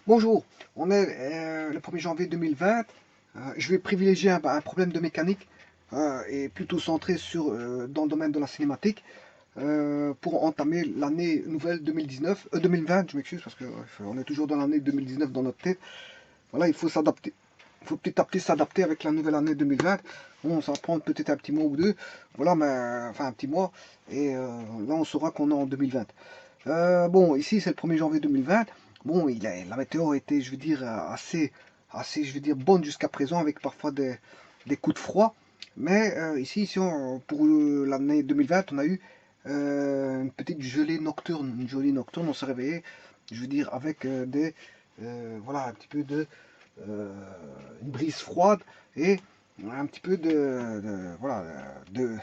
Bonjour, on est le 1er janvier 2020. Je vais privilégier un problème de mécanique et plutôt centré dans le domaine de la cinématique pour entamer l'année nouvelle 2020, je m'excuse parce qu'on est toujours dans l'année 2019 dans notre tête. Voilà, il faut s'adapter. Il faut petit à petit s'adapter avec la nouvelle année 2020. Bon, ça va prendre peut-être un petit mois ou deux, voilà, mais enfin un petit mois, et là on saura qu'on est en 2020. Bon, ici c'est le 1er janvier 2020. Bon, la météo a été, je veux dire, assez, je veux dire, bonne jusqu'à présent, avec parfois des coups de froid. Mais ici, pour l'année 2020, on a eu une petite gelée nocturne. Une gelée nocturne, on s'est réveillé, je veux dire, avec voilà, un petit peu euh, une brise froide et un petit peu voilà, de,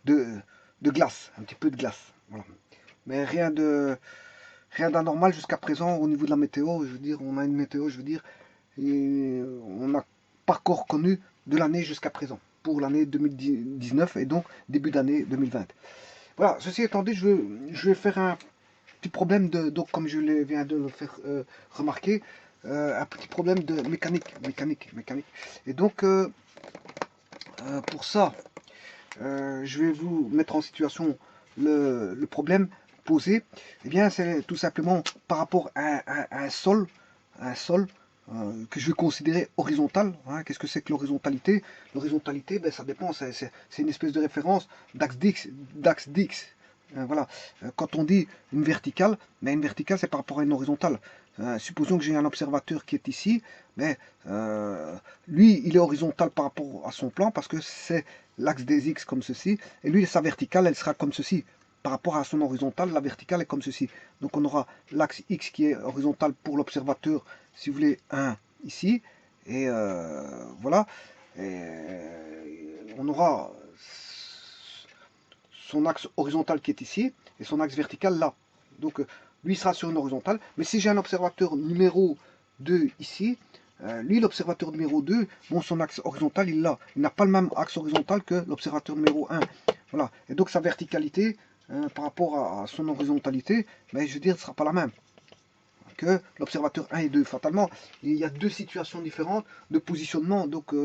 de glace, un petit peu de glace. Voilà. Mais rien d'anormal jusqu'à présent au niveau de la météo. Je veux dire, on a une météo, je veux dire, et on n'a pas encore connu de l'année jusqu'à présent, pour l'année 2019 et donc début d'année 2020. Voilà, ceci étant dit, je vais faire un petit problème donc comme viens de le faire remarquer, un petit problème de mécanique. Et donc, pour ça, je vais vous mettre en situation le problème posé. Eh bien, c'est tout simplement par rapport à un sol que je vais considérer horizontal. Hein. Qu'est-ce que c'est que l'horizontalité? L'horizontalité, ben, ça dépend, c'est une espèce de référence d'axe d'X. Voilà. Quand on dit une verticale, mais une verticale, c'est par rapport à une horizontale. Supposons que j'ai un observateur qui est ici, mais lui, il est horizontal par rapport à son plan parce que c'est l'axe des X comme ceci, et lui, sa verticale, elle sera comme ceci. Par rapport à son horizontale, la verticale est comme ceci. Donc on aura l'axe X qui est horizontal pour l'observateur, si vous voulez, 1 ici, et voilà. Et on aura son axe horizontal qui est ici, et son axe vertical là. Donc lui sera sur une horizontale, mais si j'ai un observateur numéro 2 ici, lui, l'observateur numéro 2, bon, son axe horizontal, il n'a pas le même axe horizontal que l'observateur numéro 1. Voilà. Et donc sa verticalité par rapport à son horizontalité, mais je veux dire, ne sera pas la même que l'observateur 1 et 2. Fatalement, il y a deux situations différentes de positionnement. Donc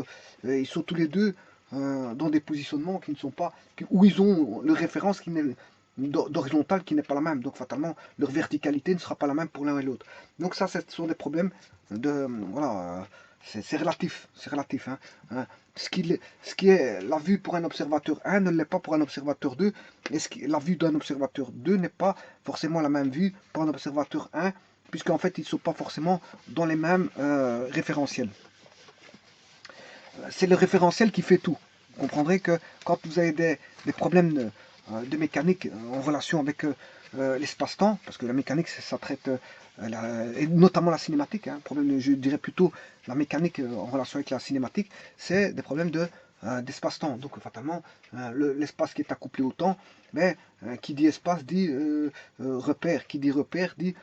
ils sont tous les deux dans des positionnements qui ne sont pas, où ils ont le référence qui n'est d'horizontale qui n'est pas la même. Donc fatalement, leur verticalité ne sera pas la même pour l'un et l'autre. Donc ça, ce sont des problèmes voilà, c'est relatif, c'est relatif. Hein. Ce qui est la vue pour un observateur 1 ne l'est pas pour un observateur 2, et la vue d'un observateur 2 n'est pas forcément la même vue pour un observateur 1, puisqu'en fait ils ne sont pas forcément dans les mêmes référentiels. C'est le référentiel qui fait tout. Vous comprendrez que quand vous avez des problèmes de mécanique en relation avec l'espace-temps, parce que la mécanique, ça traite, et notamment la cinématique, hein, problème, je dirais plutôt la mécanique en relation avec la cinématique, c'est des problèmes d'espace-temps. Donc fatalement, l'espace qui est accouplé au temps, mais qui dit espace dit repère, qui dit repère dit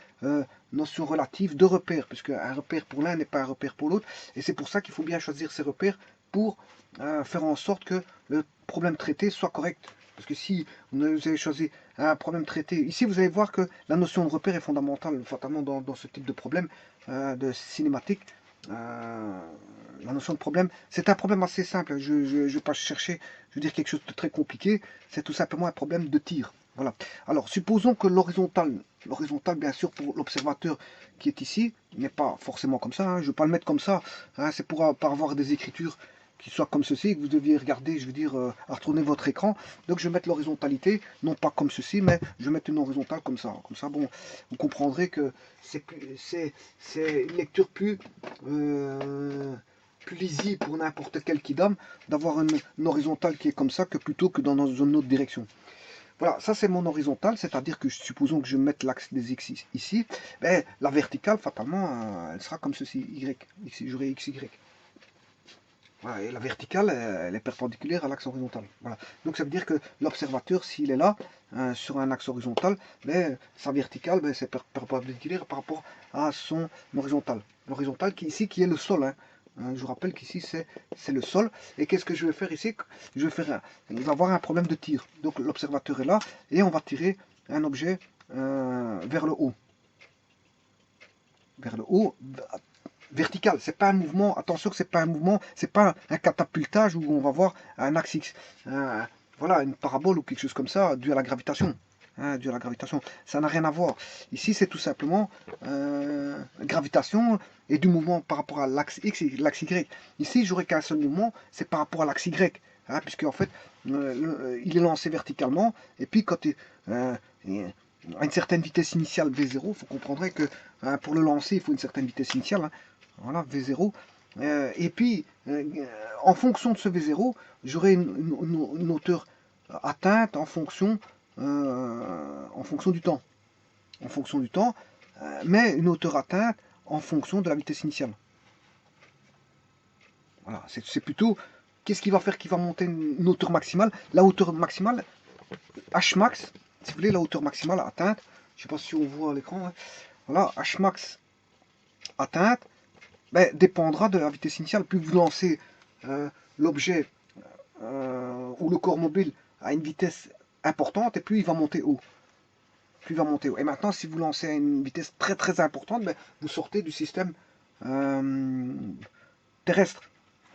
notion relative de repère, puisque un repère pour l'un n'est pas un repère pour l'autre, et c'est pour ça qu'il faut bien choisir ses repères pour faire en sorte que le problème traité soit correct. Parce que si vous avez choisi un problème traité, ici vous allez voir que la notion de repère est fondamentale, fatalement dans ce type de problème de cinématique. La notion de problème, c'est un problème assez simple. Je ne vais pas chercher, je veux dire quelque chose de très compliqué. C'est tout simplement un problème de tir. Voilà. Alors, supposons que l'horizontale, bien sûr, pour l'observateur qui est ici, n'est pas forcément comme ça. Hein. Je ne vais pas le mettre comme ça. Hein. C'est pour avoir des écritures qui soient comme ceci, que vous deviez regarder, je veux dire, à retourner votre écran. Donc, je vais mettre l'horizontalité, non pas comme ceci, mais je vais mettre une horizontale comme ça. Comme ça, bon, vous comprendrez que c'est une lecture plus lisible pour n'importe quel kidam d'avoir une horizontale qui est comme ça que plutôt que dans une autre direction. Voilà, ça c'est mon horizontale, c'est-à-dire que supposons que je mette l'axe des x ici, ben, la verticale, fatalement, elle sera comme ceci, y, ici j'aurai xy. Voilà, et la verticale, elle est perpendiculaire à l'axe horizontal. Voilà. Donc ça veut dire que l'observateur, s'il est là, sur un axe horizontal, ben, sa verticale, ben, c'est perpendiculaire par rapport à son horizontal. L'horizontal qui ici, qui est le sol. Hein. Je vous rappelle qu'ici, c'est le sol. Et qu'est-ce que je vais faire ici? Je vais faire il va avoir un problème de tir. Donc l'observateur est là, et on va tirer un objet vers le haut. vers le haut, vertical. C'est pas un mouvement, attention que c'est pas un mouvement, c'est pas un catapultage où on va voir un axe X, voilà, une parabole ou quelque chose comme ça, dû à la gravitation. Dû à la gravitation. Ça n'a rien à voir. Ici, c'est tout simplement gravitation et du mouvement par rapport à l'axe X et l'axe Y. Ici, j'aurais qu'un seul mouvement, c'est par rapport à l'axe Y. Puisque en fait, il est lancé verticalement, et puis quand à une certaine vitesse initiale V0, il faut comprendre que pour le lancer, il faut une certaine vitesse initiale. Voilà, V0. Et puis, en fonction de ce V0, j'aurai une hauteur atteinte en fonction du temps. En fonction du temps, mais une hauteur atteinte en fonction de la vitesse initiale. Voilà, c'est plutôt qu'est-ce qui va faire qu'il va monter une hauteur maximale. La hauteur maximale, Hmax, si vous voulez, la hauteur maximale atteinte, je ne sais pas si on voit à l'écran, voilà, Hmax atteinte, dépendra de la vitesse initiale. Plus vous lancez l'objet ou le corps mobile à une vitesse importante, et plus il va monter haut. Plus il va monter haut. Et maintenant, si vous lancez à une vitesse très très importante, vous sortez du système terrestre.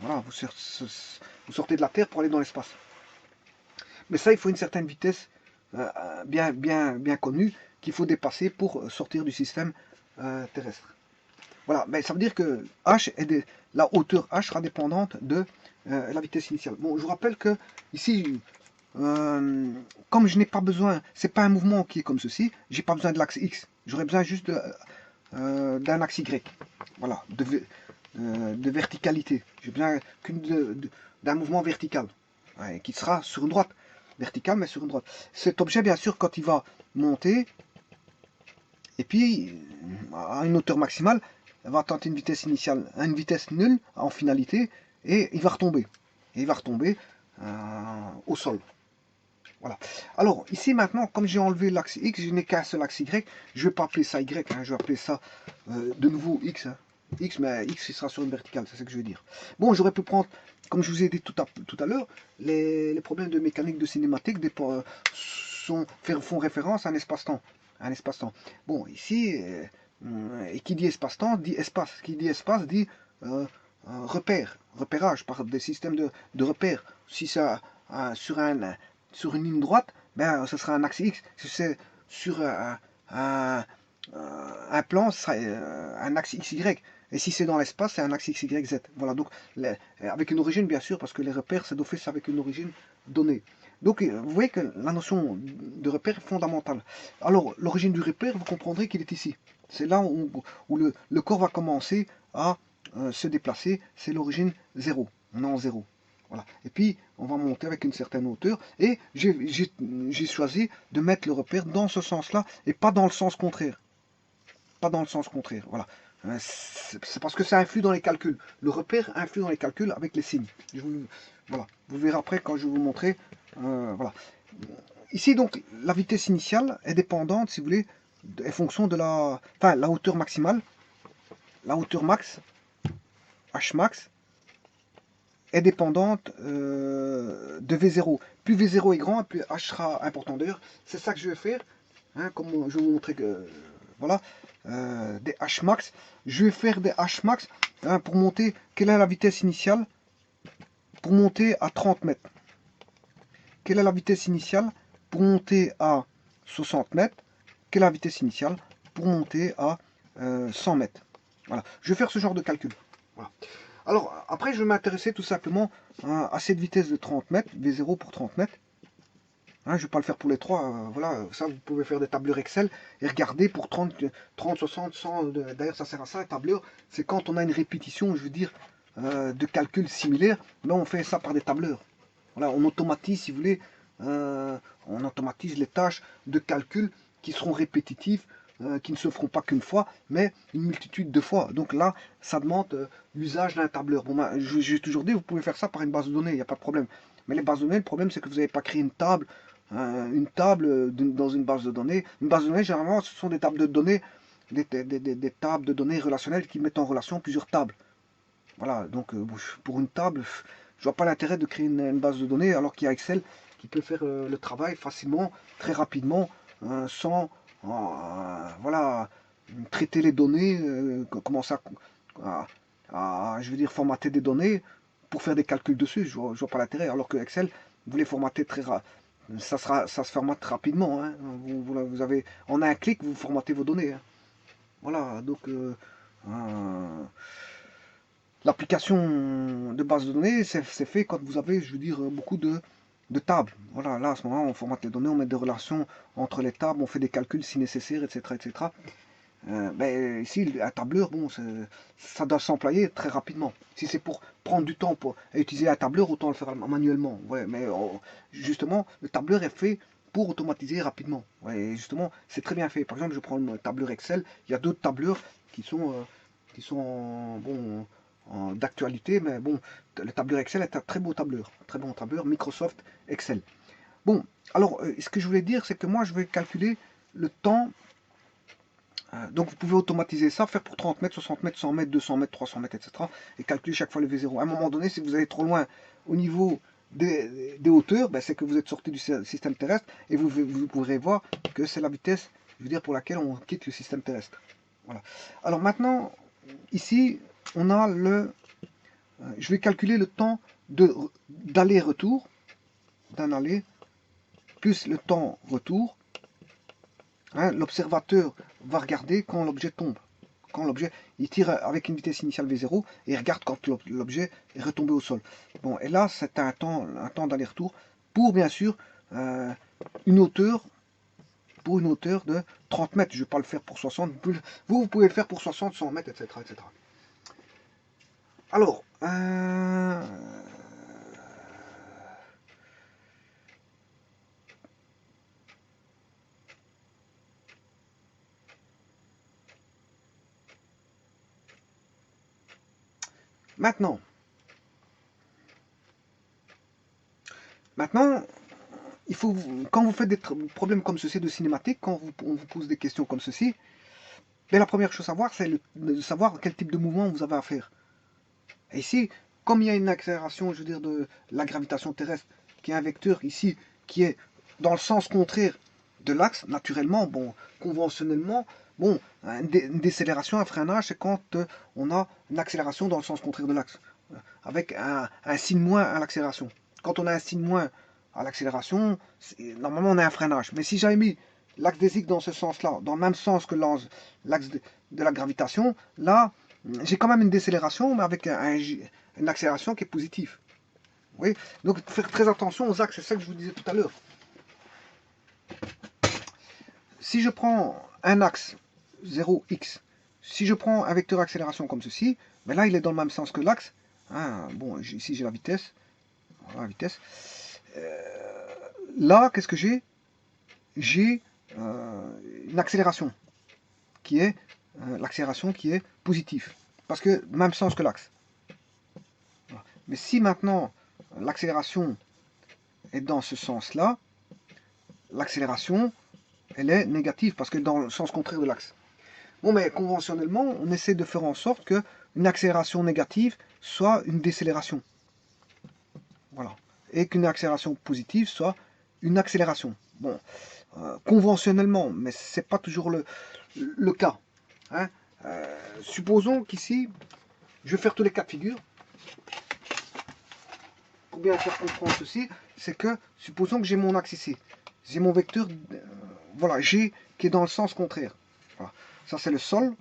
Voilà, vous sortez de la Terre pour aller dans l'espace. Mais ça, il faut une certaine vitesse bien connue qu'il faut dépasser pour sortir du système terrestre. Voilà, mais ça veut dire que la hauteur H sera dépendante de la vitesse initiale. Bon, je vous rappelle que ici, comme je n'ai pas besoin, c'est pas un mouvement qui est comme ceci, j'ai pas besoin de l'axe X, j'aurais besoin juste d'un axe Y. Voilà, de verticalité. J'ai besoin d'un mouvement vertical, qui sera sur une droite. Verticale, mais sur une droite. Cet objet, bien sûr, quand il va monter, et puis à une hauteur maximale, il va tenter une vitesse initiale, une vitesse nulle en finalité, et il va retomber. Et il va retomber au sol. Voilà. Alors, ici maintenant, comme j'ai enlevé l'axe X, je n'ai qu'un seul axe Y, je ne vais pas appeler ça Y, je vais appeler ça de nouveau X. X, mais X, il sera sur une verticale, c'est ce que je veux dire. Bon, j'aurais pu prendre, comme je vous ai dit tout à l'heure, les problèmes de mécanique de cinématique font référence à un espace-temps. Bon, ici, et qui dit espace-temps, dit espace. Qui dit espace, dit repérage, par des systèmes de repères. Si ça sur une ligne droite, ce sera un axe X. Si c'est sur un plan, ce sera un axe XY. Et si c'est dans l'espace, c'est un axe X, Y, Z. Voilà, donc avec une origine, bien sûr, parce que les repères, c'est d'office avec une origine donnée. Donc, vous voyez que la notion de repère est fondamentale. Alors, l'origine du repère, vous comprendrez qu'il est ici. C'est là où le corps va commencer à se déplacer. C'est l'origine 0. On est en 0. Voilà. Et puis, on va monter avec une certaine hauteur. Et j'ai choisi de mettre le repère dans ce sens-là et pas dans le sens contraire. Pas dans le sens contraire. Voilà. C'est parce que ça influe dans les calculs. Le repère influe dans les calculs avec les signes. Voilà. Vous verrez après quand je vais vous montrer. Voilà. Ici, donc, la vitesse initiale est dépendante, si vous voulez, est fonction de la hauteur maximale. La hauteur max, Hmax, est dépendante de V0. Plus V0 est grand, plus H sera important. D'ailleurs, c'est ça que je vais faire. Comme je vais vous montrer que voilà, des Hmax. Je vais faire des Hmax pour monter. Quelle est la vitesse initiale pour monter à 30 mètres? Quelle est la vitesse initiale pour monter à 60 mètres? Quelle est la vitesse initiale pour monter à 100 mètres? Voilà, je vais faire ce genre de calcul. Voilà. Alors, après, je vais m'intéresser tout simplement à cette vitesse de 30 mètres, V0 pour 30 mètres. Je ne vais pas le faire pour les trois. Voilà, ça, vous pouvez faire des tableurs Excel et regarder pour 30, 60, 100. D'ailleurs, ça sert à ça, un tableur. C'est quand on a une répétition, je veux dire, de calculs similaires. Là, on fait ça par des tableurs. Voilà, on automatise, si vous voulez, on automatise les tâches de calcul qui seront répétitives, qui ne se feront pas qu'une fois, mais une multitude de fois. Donc là, ça demande l'usage d'un tableur. Bon, j'ai toujours dit, vous pouvez faire ça par une base de données, il n'y a pas de problème. Mais les bases de données, le problème, c'est que vous n'avez pas créé une table dans une base de données. Une base de données, généralement, ce sont des tables de données, des tables de données relationnelles qui mettent en relation plusieurs tables. Voilà, donc pour une table, je vois pas l'intérêt de créer une base de données alors qu'il y a Excel qui peut faire le travail facilement, très rapidement, sans voilà, traiter les données, commencer je veux dire, formater des données pour faire des calculs dessus. Je vois pas l'intérêt. Alors que Excel, vous les formatez ça se formate rapidement. Hein. Vous avez, en un clic, vous formatez vos données. Hein. Voilà, donc l'application de base de données, c'est fait quand vous avez, je veux dire, beaucoup de tables. Voilà, là, à ce moment-là, on formate les données, on met des relations entre les tables, on fait des calculs si nécessaire, etc. etc. Ben, ici, un tableur, bon, ça doit s'employer très rapidement. Si c'est pour prendre du temps pour utiliser un tableur, autant le faire manuellement. Ouais, mais justement, le tableur est fait pour automatiser rapidement. Ouais, et justement, c'est très bien fait. Par exemple, je prends le tableur Excel. Il y a d'autres tableurs qui sont bon, d'actualité, mais bon, le tableur Excel est un très bon tableur Microsoft Excel. Bon, alors, ce que je voulais dire, c'est que moi, je vais calculer le temps. Donc vous pouvez automatiser ça, faire pour 30 mètres, 60 mètres, 100 mètres, 200 mètres, 300 mètres, etc. Et calculer chaque fois le V0. À un moment donné, si vous allez trop loin au niveau des hauteurs, ben, c'est que vous êtes sorti du système terrestre et vous pourrez voir que c'est la vitesse, je veux dire, pour laquelle on quitte le système terrestre. Voilà. Alors maintenant, ici, on a je vais calculer le temps d'aller-retour, d'un aller, plus le temps retour. Hein, l'observateur va regarder quand l'objet tombe. Quand l'objet, il tire avec une vitesse initiale V0 et il regarde quand l'objet est retombé au sol. Bon, et là, c'est un temps d'aller-retour pour, bien sûr, une hauteur, de 30 mètres. Je ne vais pas le faire pour 60. Vous pouvez le faire pour 60, 100 mètres, etc. etc. Alors, maintenant, il faut, quand vous faites des problèmes comme ceci de cinématique, quand on vous pose des questions comme ceci, mais la première chose à savoir, c'est de savoir quel type de mouvement vous avez à faire. Et ici, comme il y a une accélération, je veux dire, de la gravitation terrestre, qui est un vecteur ici, qui est dans le sens contraire de l'axe, naturellement, bon, conventionnellement, bon, une décélération, un freinage, c'est quand on a une accélération dans le sens contraire de l'axe, avec un signe moins à l'accélération. Quand on a un signe moins à l'accélération, normalement on a un freinage. Mais si j'avais mis l'axe des X dans ce sens-là, dans le même sens que l'axe de la gravitation, là, j'ai quand même une décélération, mais avec une accélération qui est positive. Oui. Donc, faire très attention aux axes, c'est ça que je vous disais tout à l'heure. Si je prends un axe 0x, si je prends un vecteur accélération comme ceci, mais là, il est dans le même sens que l'axe. Hein, bon, ici, j'ai la vitesse. Voilà, la vitesse. Là, qu'est-ce que j'ai? J'ai une accélération qui est l'accélération qui est positive. Parce que même sens que l'axe. Mais si maintenant l'accélération est dans ce sens-là, l'accélération, elle est négative parce qu'elle est dans le sens contraire de l'axe. Bon, mais conventionnellement, on essaie de faire en sorte qu'une accélération négative soit une décélération. Voilà. Et qu'une accélération positive soit une accélération. Bon, conventionnellement, mais ce n'est pas toujours le cas. Hein. Supposons qu'ici, je vais faire tous les cas de figure. Pour bien faire comprendre ceci, c'est que, supposons que j'ai mon axe ici. J'ai mon vecteur, voilà, G qui est dans le sens contraire. Voilà. Ça, c'est le sol.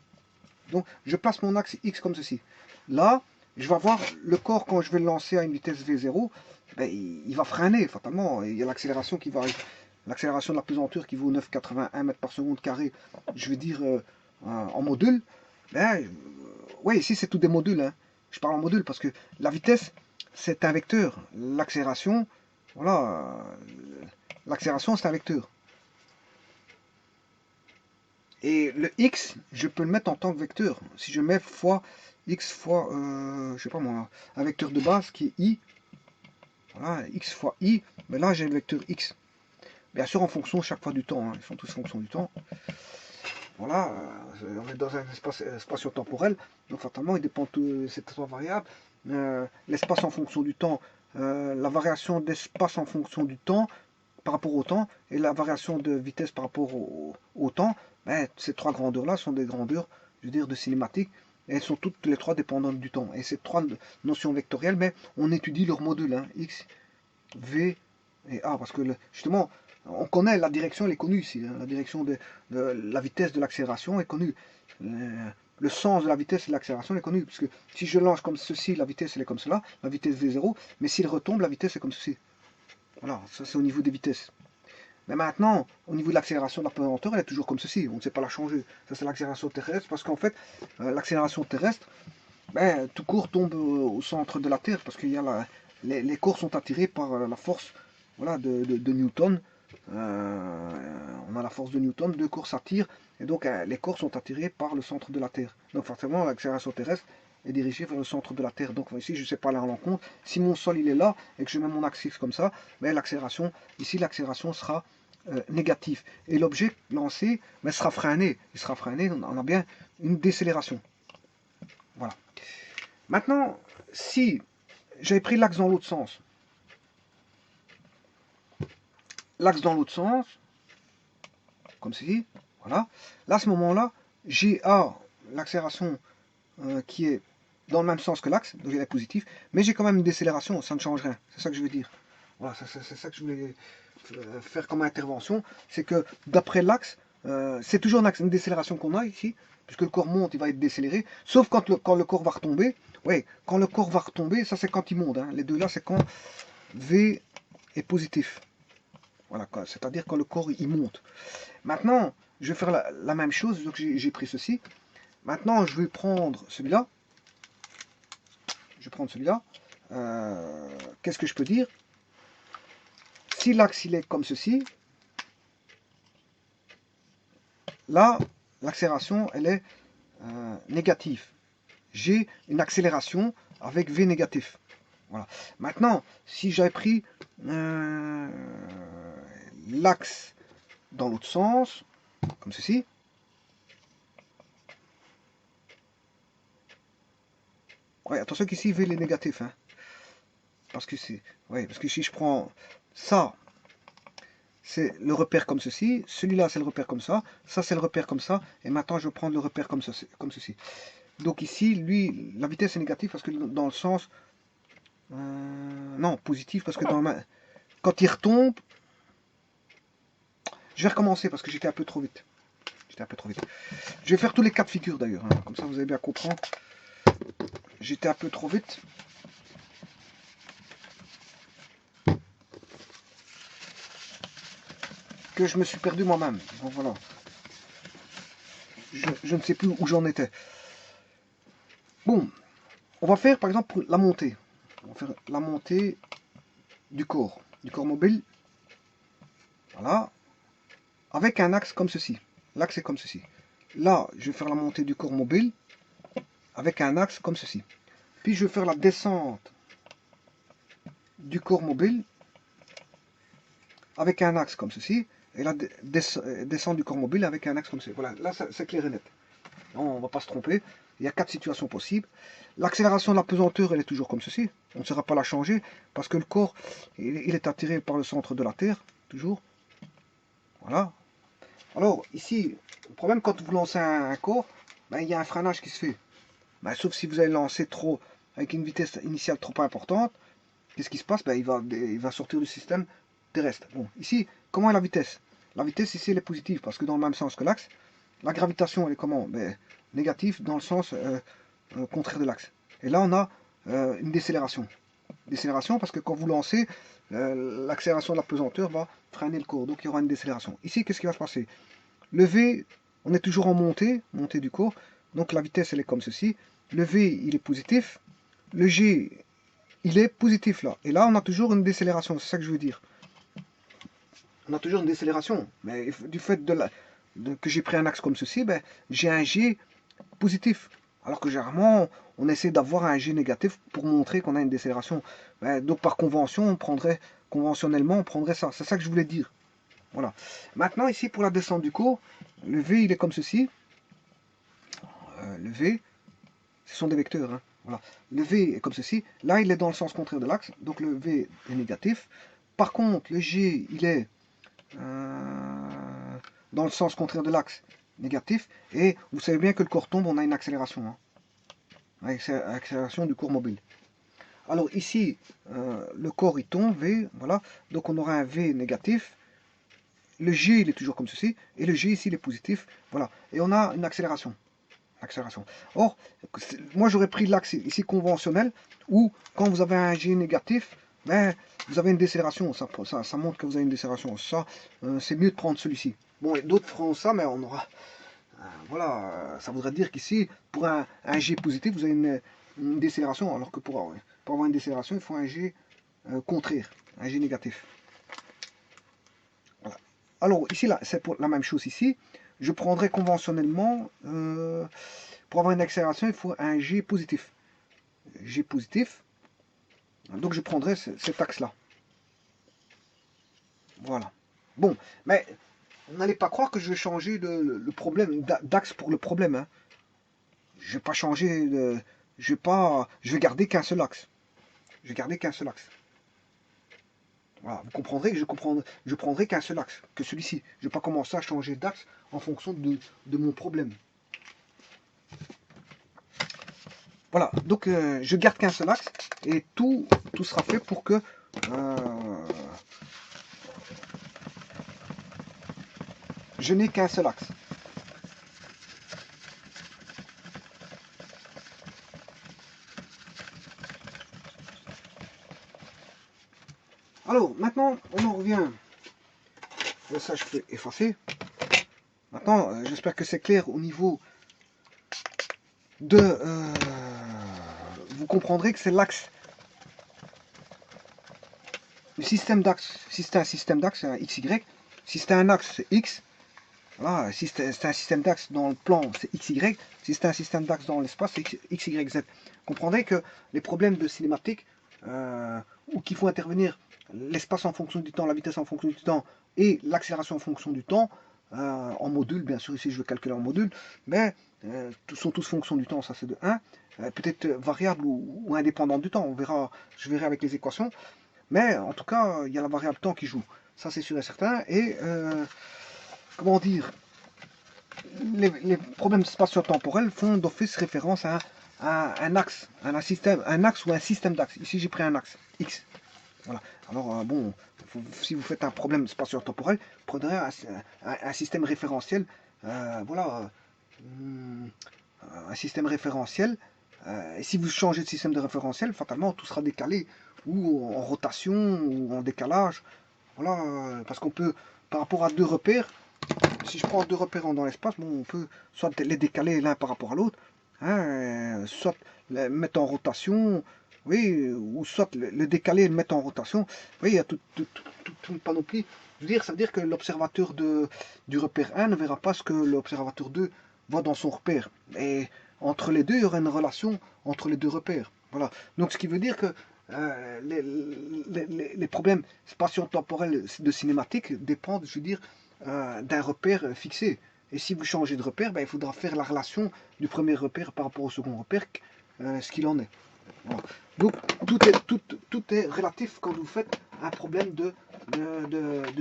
Donc, je place mon axe X comme ceci. Là, je vais avoir le corps, quand je vais le lancer à une vitesse V0, ben, il va freiner fatalement. Il y a l'accélération qui va arriver. L'accélération de la pesanteur qui vaut 9,81 mètres par seconde carré, je vais dire en module. Ben, ouais, ici, c'est tout des modules. Hein. Je parle en module parce que la vitesse, c'est un vecteur. L'accélération, voilà, l'accélération, c'est un vecteur. Et le x, je peux le mettre en tant que vecteur. Si je mets fois x fois, je sais pas moi, un vecteur de base qui est i, voilà, x fois i, mais là j'ai le vecteur x. Bien sûr en fonction chaque fois du temps, hein. Ils sont tous en fonction du temps. Voilà, on est dans un espace spatio-temporel, donc fatalement il dépend de ces trois variables. L'espace en fonction du temps, la variation d'espace en fonction du temps, par rapport au temps, et la variation de vitesse par rapport au temps, ben, ces trois grandeurs-là sont des grandeurs, je veux dire, de cinématique, et elles sont toutes les trois dépendantes du temps. Et ces trois notions vectorielles, mais on étudie leur module, hein, x, v et a, parce que justement, on connaît la direction, elle est connue ici, hein, la direction de la vitesse de l'accélération est connue. Le sens de la vitesse et de l'accélération est connu, puisque si je lance comme ceci, la vitesse elle est comme cela, la vitesse v0, mais s'il retombe, la vitesse est comme ceci. Voilà, ça c'est au niveau des vitesses. Mais maintenant, au niveau de l'accélération de la pesanteur, elle est toujours comme ceci, on ne sait pas la changer. Ça c'est l'accélération terrestre, parce qu'en fait, l'accélération terrestre, ben, tout court tombe au centre de la Terre, parce qu'il y a les corps sont attirés par la force, voilà, de Newton. On a la force de Newton, deux corps s'attirent, et donc les corps sont attirés par le centre de la Terre. Donc forcément, l'accélération terrestre est dirigée vers le centre de la Terre. Donc ici, je ne sais pas aller à l'encontre. Si mon sol il est là, et que je mets mon axe fixe comme ça, ben, l'accélération, ici l'accélération sera négative. Et l'objet lancé ben, sera freiné. Il sera freiné, on a bien une décélération. Voilà. Maintenant, si j'avais pris l'axe dans l'autre sens, comme ceci, voilà. Là, à ce moment-là, j'ai l'accélération qui est dans le même sens que l'axe, donc elle est positive, mais j'ai quand même une décélération, ça ne change rien. C'est ça que je veux dire. Voilà, c'est ça que je voulais faire comme intervention, c'est que d'après l'axe, c'est toujours une décélération qu'on a ici, puisque le corps monte, il va être décéléré, sauf quand le corps va retomber. Oui, quand le corps va retomber, ça c'est quand il monte. Hein. Les deux là, c'est quand V est positif. Voilà, c'est-à-dire quand le corps il monte. Maintenant, je vais faire la même chose, donc j'ai pris ceci. Maintenant, je vais prendre celui-là. Je vais prendre celui-là. Qu'est-ce que je peux dire? Si l'axe il est comme ceci, là, l'accélération, elle est négative. J'ai une accélération avec V négatif. Voilà. Maintenant, si j'avais pris l'axe dans l'autre sens, comme ceci, ouais, attention qu'ici V est négatif, hein, parce que c'est, ouais, parce que si je prends ça, c'est le repère comme ceci, celui-là c'est le repère comme ça c'est le repère comme ça, et maintenant je vais prendre le repère comme ceci. Donc ici, lui, la vitesse est négative parce que dans le sens, non, positif parce que quand il retombe, je vais recommencer parce que j'étais un peu trop vite. Je vais faire tous les cas de figure d'ailleurs, hein, comme ça vous allez bien comprendre. J'étais un peu trop vite. Que je me suis perdu moi-même. Bon, voilà. Je ne sais plus où j'en étais. Bon, on va faire par exemple la montée. On va faire la montée du corps mobile. Voilà. Avec un axe comme ceci. L'axe est comme ceci. Là, je vais faire la montée du corps mobile avec un axe comme ceci. Puis je vais faire la descente du corps mobile avec un axe comme ceci. Et la descente du corps mobile avec un axe comme ceci. Voilà, là c'est clair et net. Non, on ne va pas se tromper. Il y a 4 situations possibles. L'accélération de la pesanteur, elle est toujours comme ceci. On ne saura pas la changer parce que le corps, il est attiré par le centre de la Terre, toujours. Voilà. Alors, ici, le problème, quand vous lancez un corps, ben, il y a un freinage qui se fait. Ben, sauf si vous avez lancé trop, avec une vitesse initiale trop importante, qu'est-ce qui se passe? Ben, il va sortir du système terrestre. Bon, ici, comment est la vitesse? La vitesse, ici, elle est positive parce que dans le même sens que l'axe, la gravitation, elle est comment? Ben, négative dans le sens contraire de l'axe. Et là, on a une décélération. Décélération parce que quand vous lancez, l'accélération de la pesanteur va freiner le corps. Donc, il y aura une décélération. Ici, qu'est-ce qui va se passer? Le V, on est toujours en montée du corps. Donc, la vitesse, elle est comme ceci. Le V, il est positif. Le G, il est positif là. Et là, on a toujours une décélération. C'est ça que je veux dire. On a toujours une décélération. Mais du fait que j'ai pris un axe comme ceci, ben, j'ai un G positif. Alors que généralement, on essaie d'avoir un G négatif pour montrer qu'on a une décélération. Ben, donc par convention, conventionnellement, on prendrait ça. C'est ça que je voulais dire. Voilà. Maintenant, ici, pour la descente du corps, le V, il est comme ceci. Le V, ce sont des vecteurs. Hein. Voilà. Le V est comme ceci. Là, il est dans le sens contraire de l'axe. Donc le V est négatif. Par contre, le G, il est dans le sens contraire de l'axe négatif. Et vous savez bien que le corps tombe, on a une accélération. Hein, accélération du cours mobile. Alors ici, le corps il tombe, V, voilà. Donc on aura un V négatif. Le G il est toujours comme ceci. Et le G ici il est positif. Voilà. Et on a une accélération. Or, moi j'aurais pris l'axe ici conventionnel, où quand vous avez un G négatif, ben, vous avez une décélération, ça montre que vous avez une décélération. Ça, c'est mieux de prendre celui-ci. Bon, d'autres feront ça, mais on aura... voilà, ça voudrait dire qu'ici, pour un G positif, vous avez une décélération, alors que pour avoir une décélération, il faut un G contraire, un G négatif. Voilà. Alors ici, là, c'est pour la même chose ici. Je prendrai conventionnellement, pour avoir une accélération, il faut un G positif. G positif. Donc je prendrai cet axe-là. Voilà. Bon, mais n'allez pas croire que je vais changer le problème d'axe pour le problème. Hein. Je vais pas changer de... Je vais garder qu'un seul axe. Je vais garder qu'un seul axe. Voilà, vous comprendrez que je prendrai qu'un seul axe, que celui-ci. Je ne vais pas commencer à changer d'axe en fonction de mon problème. Voilà, donc je garde qu'un seul axe et tout sera fait pour que je n'ai qu'un seul axe. Alors, maintenant, on en revient. Ça, je peux effacer. Maintenant, j'espère que c'est clair au niveau de... vous comprendrez que c'est l'axe. Le système d'axe, si c'est un système d'axe, c'est un XY. Si c'est un axe, c'est X. Voilà, si c'est un système d'axe dans le plan, c'est XY. Si c'est un système d'axe dans l'espace, c'est XYZ. Comprendrez que les problèmes de cinématique, où qu'il faut intervenir l'espace en fonction du temps, la vitesse en fonction du temps et l'accélération en fonction du temps, en module, bien sûr, ici je vais calculer en module, mais sont tous fonctions du temps, ça c'est de 1, peut-être variable ou indépendante du temps, on verra, je verrai avec les équations, mais en tout cas, il y a la variable temps qui joue, ça c'est sûr et certain, et comment dire, les problèmes spatio-temporels font d'office référence à un axe, un axe ou un système d'axe. Ici, j'ai pris un axe, X. Voilà. Alors, bon, si vous faites un problème spatio-temporel, prenez un système référentiel. Voilà. Un système référentiel. Et si vous changez de système de référentiel, fatalement, tout sera décalé, ou en rotation, ou en décalage. Voilà. Parce qu'on peut, par rapport à deux repères, si je prends deux repères dans l'espace, bon, on peut soit les décaler l'un par rapport à l'autre, hein, soit les mettre en rotation, oui, ou soit le décaler et le mettre en rotation. Oui, il y a toute une panoplie. Je veux dire, ça veut dire que l'observateur du repère 1 ne verra pas ce que l'observateur 2 voit dans son repère. Et entre les deux, il y aura une relation entre les deux repères. Voilà. Donc ce qui veut dire que les problèmes spatio-temporels de cinématique dépendent, je veux dire, d'un repère fixé. Et si vous changez de repère, ben, il faudra faire la relation du premier repère par rapport au second repère, ce qu'il en est. Voilà. Donc tout est relatif quand vous faites un problème de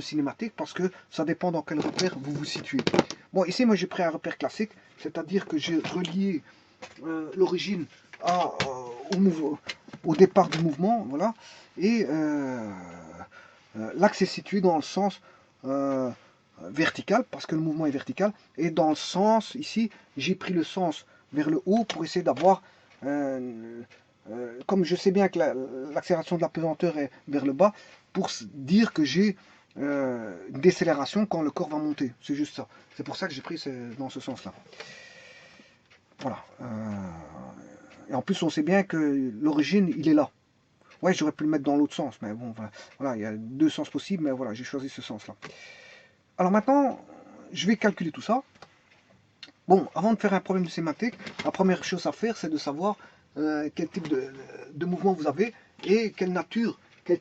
cinématique, parce que ça dépend dans quel repère vous vous situez. Bon, ici moi j'ai pris un repère classique, c'est-à-dire que j'ai relié l'origine au départ du mouvement, voilà, et l'axe est situé dans le sens vertical, parce que le mouvement est vertical, et dans le sens, ici, j'ai pris le sens vers le haut pour essayer d'avoir, comme je sais bien que l'accélération de la pesanteur est vers le bas, pour dire que j'ai une décélération quand le corps va monter. C'est juste ça. C'est pour ça que j'ai pris dans ce sens-là. Voilà. Et en plus, on sait bien que l'origine, il est là. Ouais, j'aurais pu le mettre dans l'autre sens, mais bon, voilà, il y a deux sens possibles, mais voilà, j'ai choisi ce sens-là. Alors maintenant, je vais calculer tout ça. Bon, avant de faire un problème de sémantique, la première chose à faire, c'est de savoir quel type de mouvement vous avez et quel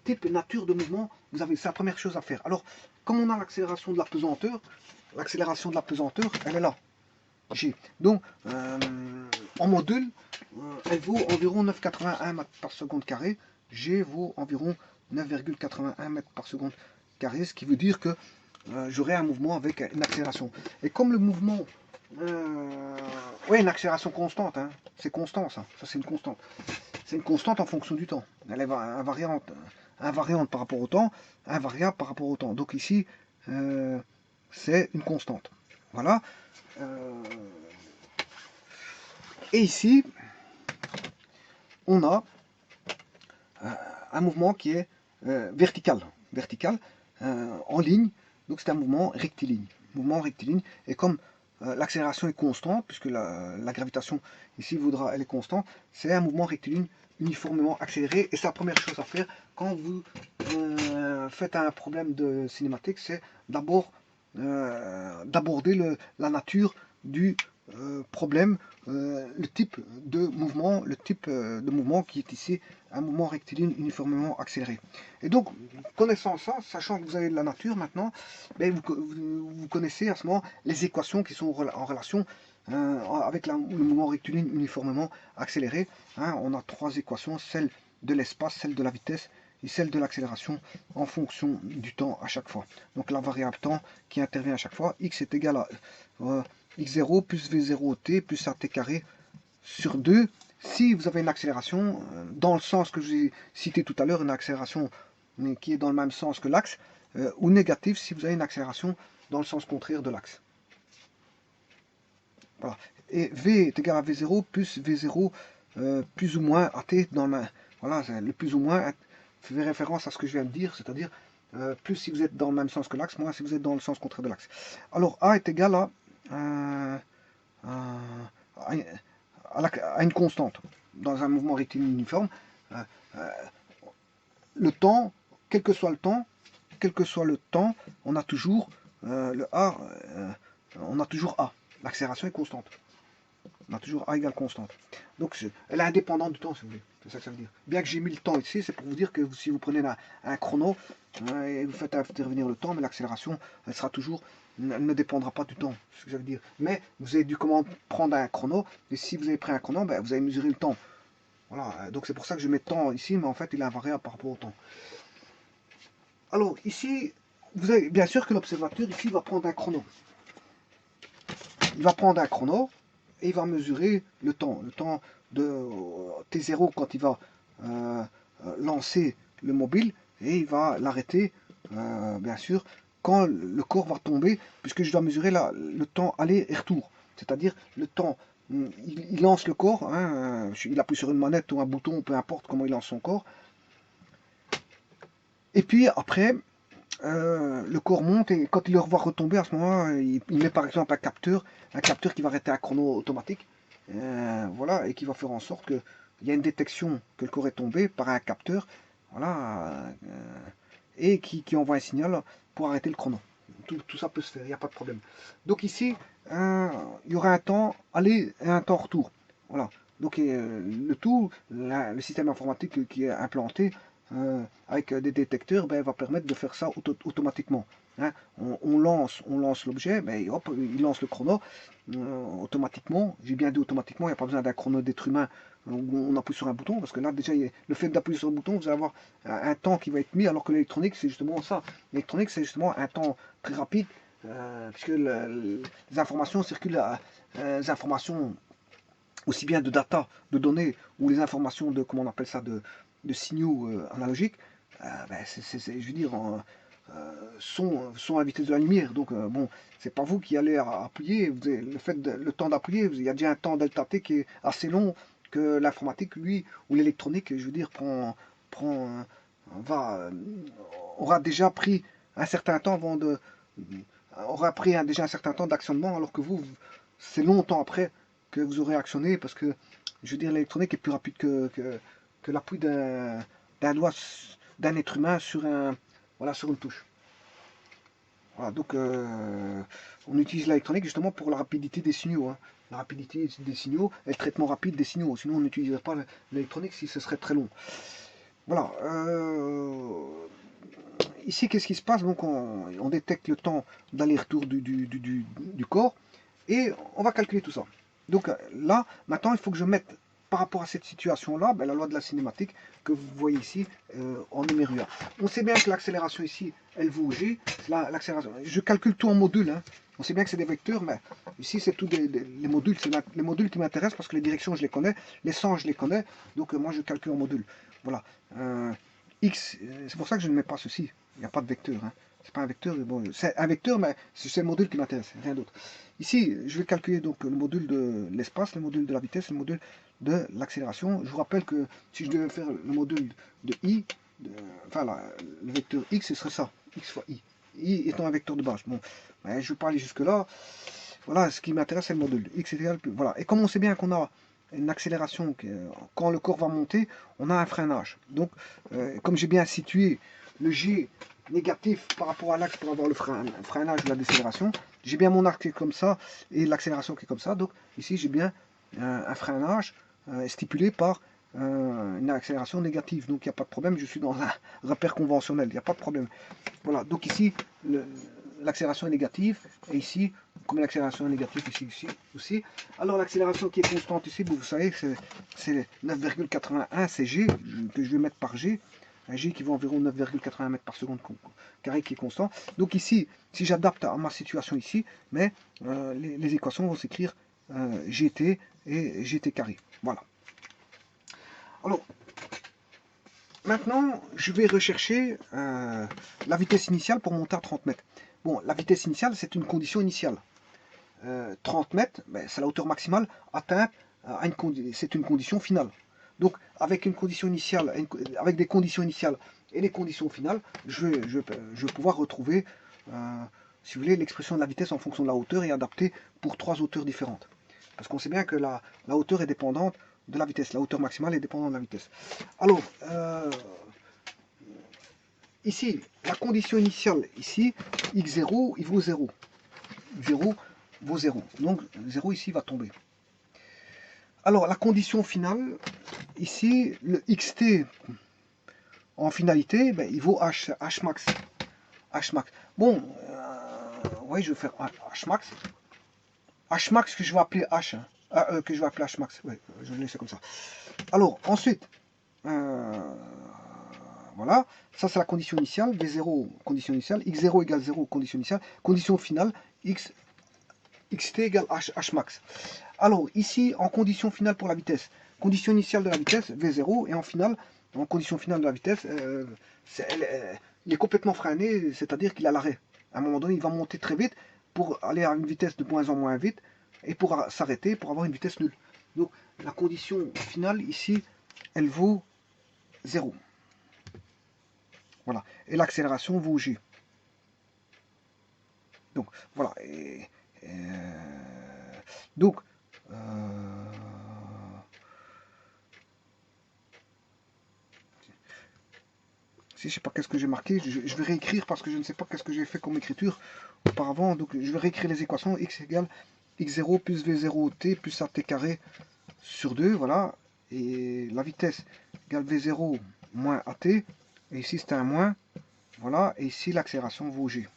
type et nature de mouvement vous avez. C'est la première chose à faire. Alors, comme on a l'accélération de la pesanteur, elle est là. G. Donc, en module, elle vaut environ 9,81 mètres par seconde carré. G vaut environ 9,81 mètres par seconde carré, ce qui veut dire que j'aurai un mouvement avec une accélération. Et comme le mouvement, ouais, une accélération constante, hein, c'est constant ça c'est une constante. C'est une constante en fonction du temps. Elle est invariante par rapport au temps, invariable par rapport au temps. Donc ici, c'est une constante. Voilà. Et ici, on a un mouvement qui est vertical, en ligne. Donc c'est un mouvement rectiligne. Et comme l'accélération est constante, puisque la gravitation ici voudra, elle est constante, c'est un mouvement rectiligne uniformément accéléré. Et c'est la première chose à faire quand vous faites un problème de cinématique, c'est d'abord d'aborder la nature du problème, le type de mouvement qui est ici un mouvement rectiligne uniformément accéléré. Et donc, connaissant ça, sachant que vous avez de la nature maintenant, ben vous connaissez à ce moment les équations qui sont en relation avec le mouvement rectiligne uniformément accéléré. Hein, on a trois équations, celle de l'espace, celle de la vitesse et celle de l'accélération en fonction du temps à chaque fois. Donc la variable temps qui intervient à chaque fois, x est égal à x0 plus v0t plus at carré sur 2. Si vous avez une accélération, dans le sens que j'ai cité tout à l'heure, une accélération qui est dans le même sens que l'axe, ou négatif si vous avez une accélération dans le sens contraire de l'axe. Voilà. Et v est égal à v0 plus v0 plus ou moins at dans le même. Voilà, le plus ou moins fait référence à ce que je viens de dire, c'est-à-dire plus si vous êtes dans le même sens que l'axe, moins si vous êtes dans le sens contraire de l'axe. Alors a est égal à une constante dans un mouvement rectiligne uniforme. Le temps, quel que soit le temps, on a toujours le A, on a toujours A. L'accélération est constante. On a toujours A égale constante. Donc elle est indépendante du temps, si vous voulez. C'est ça que ça veut dire. Bien que j'ai mis le temps ici, c'est pour vous dire que si vous prenez un chrono et vous faites intervenir le temps, mais l'accélération, elle sera toujours, elle ne dépendra pas du temps. C'est ce que ça veut dire. Mais vous avez dû prendre un chrono, et si vous avez pris un chrono, ben, vous avez mesuré le temps. Voilà, donc c'est pour ça que je mets temps ici, mais en fait il est invariable par rapport au temps. Alors ici, vous avez bien sûr que l'observateur ici va prendre un chrono. Il va prendre un chrono et il va mesurer le temps de T0 quand il va lancer le mobile, et il va l'arrêter bien sûr quand le corps va tomber, puisque je dois mesurer le temps aller et retour, c'est-à-dire le temps. Il lance le corps, hein, il appuie sur une manette ou un bouton, peu importe comment il lance son corps. Et puis après, le corps monte, et quand il le revoit retomber, à ce moment-là, il met par exemple un capteur qui va arrêter un chrono automatique, voilà, et qui va faire en sorte qu'il y a une détection que le corps est tombé par un capteur, voilà, et qui envoie un signal pour arrêter le chrono. Tout ça peut se faire, il n'y a pas de problème. Donc ici, il y aura un temps aller et un temps retour. Voilà. Donc le système informatique qui est implanté avec des détecteurs, ben, va permettre de faire ça automatiquement. Hein. On lance l'objet, ben, hop, il lance le chrono automatiquement. J'ai bien dit automatiquement, il n'y a pas besoin d'un chrono d'être humain où on appuie sur un bouton, parce que là déjà le fait d'appuyer sur le bouton, vous allez avoir un temps qui va être mis, alors que l'électronique c'est justement ça. L'électronique c'est justement un temps très rapide, puisque les informations circulent, les informations aussi bien de data, de données, ou les informations de, comment on appelle ça, de signaux analogiques, ben, je veux dire, sont à la vitesse de la lumière. Donc bon, c'est pas vous qui allez appuyer, le temps d'appuyer, il y a déjà un temps delta t qui est assez long, que l'informatique, lui, ou l'électronique, je veux dire, aura déjà pris un certain temps déjà un certain temps d'actionnement, alors que vous, c'est longtemps après que vous aurez actionné, parce que, je veux dire, l'électronique est plus rapide que l'appui d'un doigt d'un être humain sur sur une touche. Voilà, donc on utilise l'électronique justement pour la rapidité des signaux. Hein. La rapidité des signaux et le traitement rapide des signaux. Sinon on n'utiliserait pas l'électronique si ce serait très long. Voilà. Ici, qu'est-ce qui se passe? Donc on détecte le temps d'aller-retour du corps, et on va calculer tout ça. Donc là, maintenant, il faut que je mette par rapport à cette situation-là, ben, la loi de la cinématique que vous voyez ici en numéro 1. On sait bien que l'accélération ici, elle vaut G. L'accélération. Je calcule tout en modules. Hein. On sait bien que c'est des vecteurs, mais ici c'est tout les modules. C'est les modules qui m'intéressent parce que les directions je les connais, les sens je les connais. Donc moi je calcule en modules. Voilà. X, c'est pour ça que je ne mets pas ceci. Il n'y a pas de vecteur. Hein. C'est pas un vecteur. Bon, c'est un vecteur, mais c'est le module qui m'intéresse, rien d'autre. Ici, je vais calculer donc le module de l'espace, le module de la vitesse, le module de l'accélération. Je vous rappelle que si je devais faire le module de I, enfin le vecteur X, ce serait ça, X fois I. I étant un vecteur de base. Bon, ben, je vais pas aller jusque-là. Voilà, ce qui m'intéresse, c'est le module. X est égal plus. Voilà. Et comme on sait bien qu'on a une accélération, quand le corps va monter, on a un freinage. Donc, comme j'ai bien situé le G négatif par rapport à l'axe pour avoir le freinage de la décélération, j'ai bien mon axe qui est comme ça et l'accélération qui est comme ça. Donc, ici, j'ai bien un freinage stipulé par une accélération négative. Donc, il n'y a pas de problème. Je suis dans un repère conventionnel. Il n'y a pas de problème. Voilà. Donc, ici, l'accélération est négative. Et ici, comme l'accélération est négative ici aussi. Alors l'accélération qui est constante ici, vous savez que c'est 9,81, c'est G, que je vais mettre par G. Un G qui vaut environ 9,81 mètres par seconde carré qui est constant. Donc ici, si j'adapte à ma situation ici, mais les équations vont s'écrire GT et GT carré. Voilà. Alors, maintenant, je vais rechercher la vitesse initiale pour monter à 30 mètres. Bon, la vitesse initiale, c'est une condition initiale. 30 mètres, ben, c'est la hauteur maximale atteinte c'est une condition finale. Donc, avec une condition initiale, avec des conditions initiales et les conditions finales, je vais pouvoir retrouver, si vous voulez, l'expression de la vitesse en fonction de la hauteur et adapter pour 3 hauteurs différentes. Parce qu'on sait bien que la hauteur est dépendante de la vitesse. La hauteur maximale est dépendante de la vitesse. Alors, ici, la condition initiale, ici, x0, il vaut 0. 0 vaut 0. Donc 0 ici va tomber. Alors la condition finale, ici, le xt en finalité, ben, il vaut h, h max. H max. Bon, oui, je vais faire h max. H max que je vais appeler h. Hein. Que je vais appeler h max. Oui, je vais laisser comme ça. Alors ensuite, voilà, ça c'est la condition initiale, V0, condition initiale, x0 égale 0, condition initiale, condition finale, xt égale h max. Alors ici, en condition finale pour la vitesse, condition initiale de la vitesse, V0, et en finale, en condition finale de la vitesse, il est complètement freiné, c'est-à-dire qu'il a l'arrêt. À un moment donné, il va monter très vite pour aller à une vitesse de moins en moins vite, et pour s'arrêter, pour avoir une vitesse nulle. Donc la condition finale ici, elle vaut 0. Voilà. Et l'accélération vaut G. Donc voilà. Donc si je sais pas qu'est-ce que j'ai marqué, je vais réécrire parce que je ne sais pas qu'est-ce que j'ai fait comme écriture auparavant. Donc je vais réécrire les équations. X égale x0 plus v0t plus at carré sur 2. Voilà. Et la vitesse égale v0 moins at. Et ici c'est un moins. Voilà. Et ici l'accélération vaut g.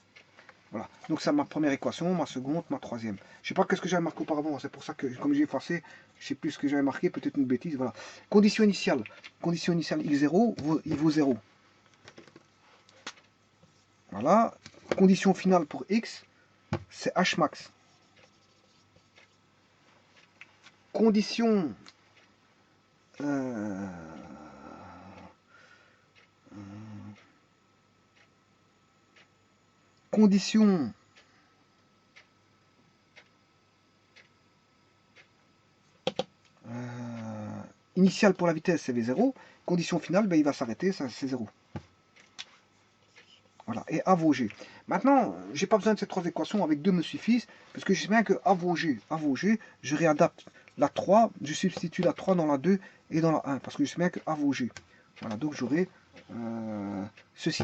Voilà. Donc c'est ma première équation, ma seconde, ma troisième. Je sais pas qu'est-ce que j'avais marqué auparavant. C'est pour ça que comme j'ai effacé, je sais plus ce que j'avais marqué. Peut-être une bêtise. Voilà. Condition initiale. Condition initiale x0, il vaut 0. Voilà. Condition finale pour x, c'est h max. Condition condition initiale pour la vitesse, c'est v0. Condition finale, ben, il va s'arrêter, ça c'est 0. Voilà, et A vaut G. Maintenant, j'ai pas besoin de ces 3 équations, avec 2 me suffisent, parce que je sais bien que A vaut G, je réadapte la 3, je substitue la 3 dans la 2 et dans la 1, parce que je sais bien que A vaut G. Voilà, donc j'aurai ceci.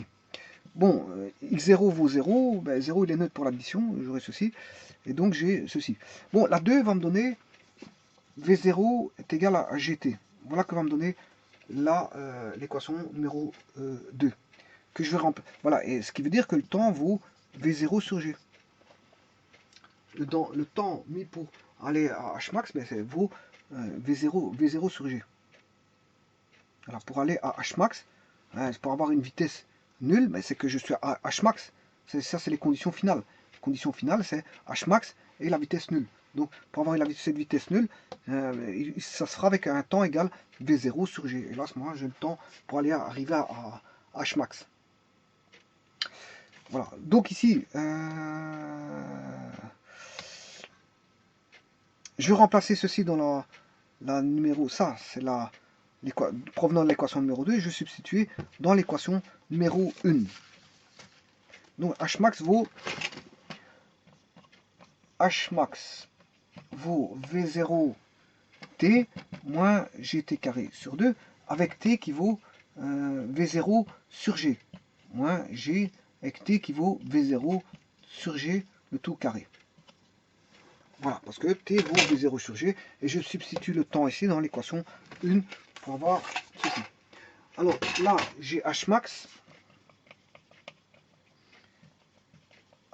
Bon, x0 vaut 0, ben 0 il est neutre pour l'addition, j'aurai ceci, et donc j'ai ceci. Bon, la 2 va me donner V0 est égal à GT. Voilà que va me donner l'équation numéro 2. Que je vais remplir. Voilà, et ce qui veut dire que le temps vaut V0 sur G. le temps mis pour aller à Hmax, ben, c'est vaut V0 sur G. Alors pour aller à Hmax, hein, pour avoir une vitesse nulle, ben, c'est que je suis à Hmax. Ça, c'est les conditions finales. Les conditions finales, c'est Hmax et la vitesse nulle. Donc pour avoir cette vitesse nulle, ça sera avec un temps égal V0 sur G. Et là, à ce moment-là, j'ai le temps pour arriver à Hmax. Voilà. Donc ici, je vais remplacer ceci dans la numéro, ça c'est provenant de l'équation numéro 2, je vais substituer dans l'équation numéro 1. Donc Hmax vaut V0t moins gt carré sur 2, avec t qui vaut V0 sur g, moins g avec t qui vaut V0 sur g, le tout carré. Voilà, parce que t vaut V0 sur g, et je substitue le temps ici dans l'équation 1 pour avoir ceci. Alors là, j'ai Hmax.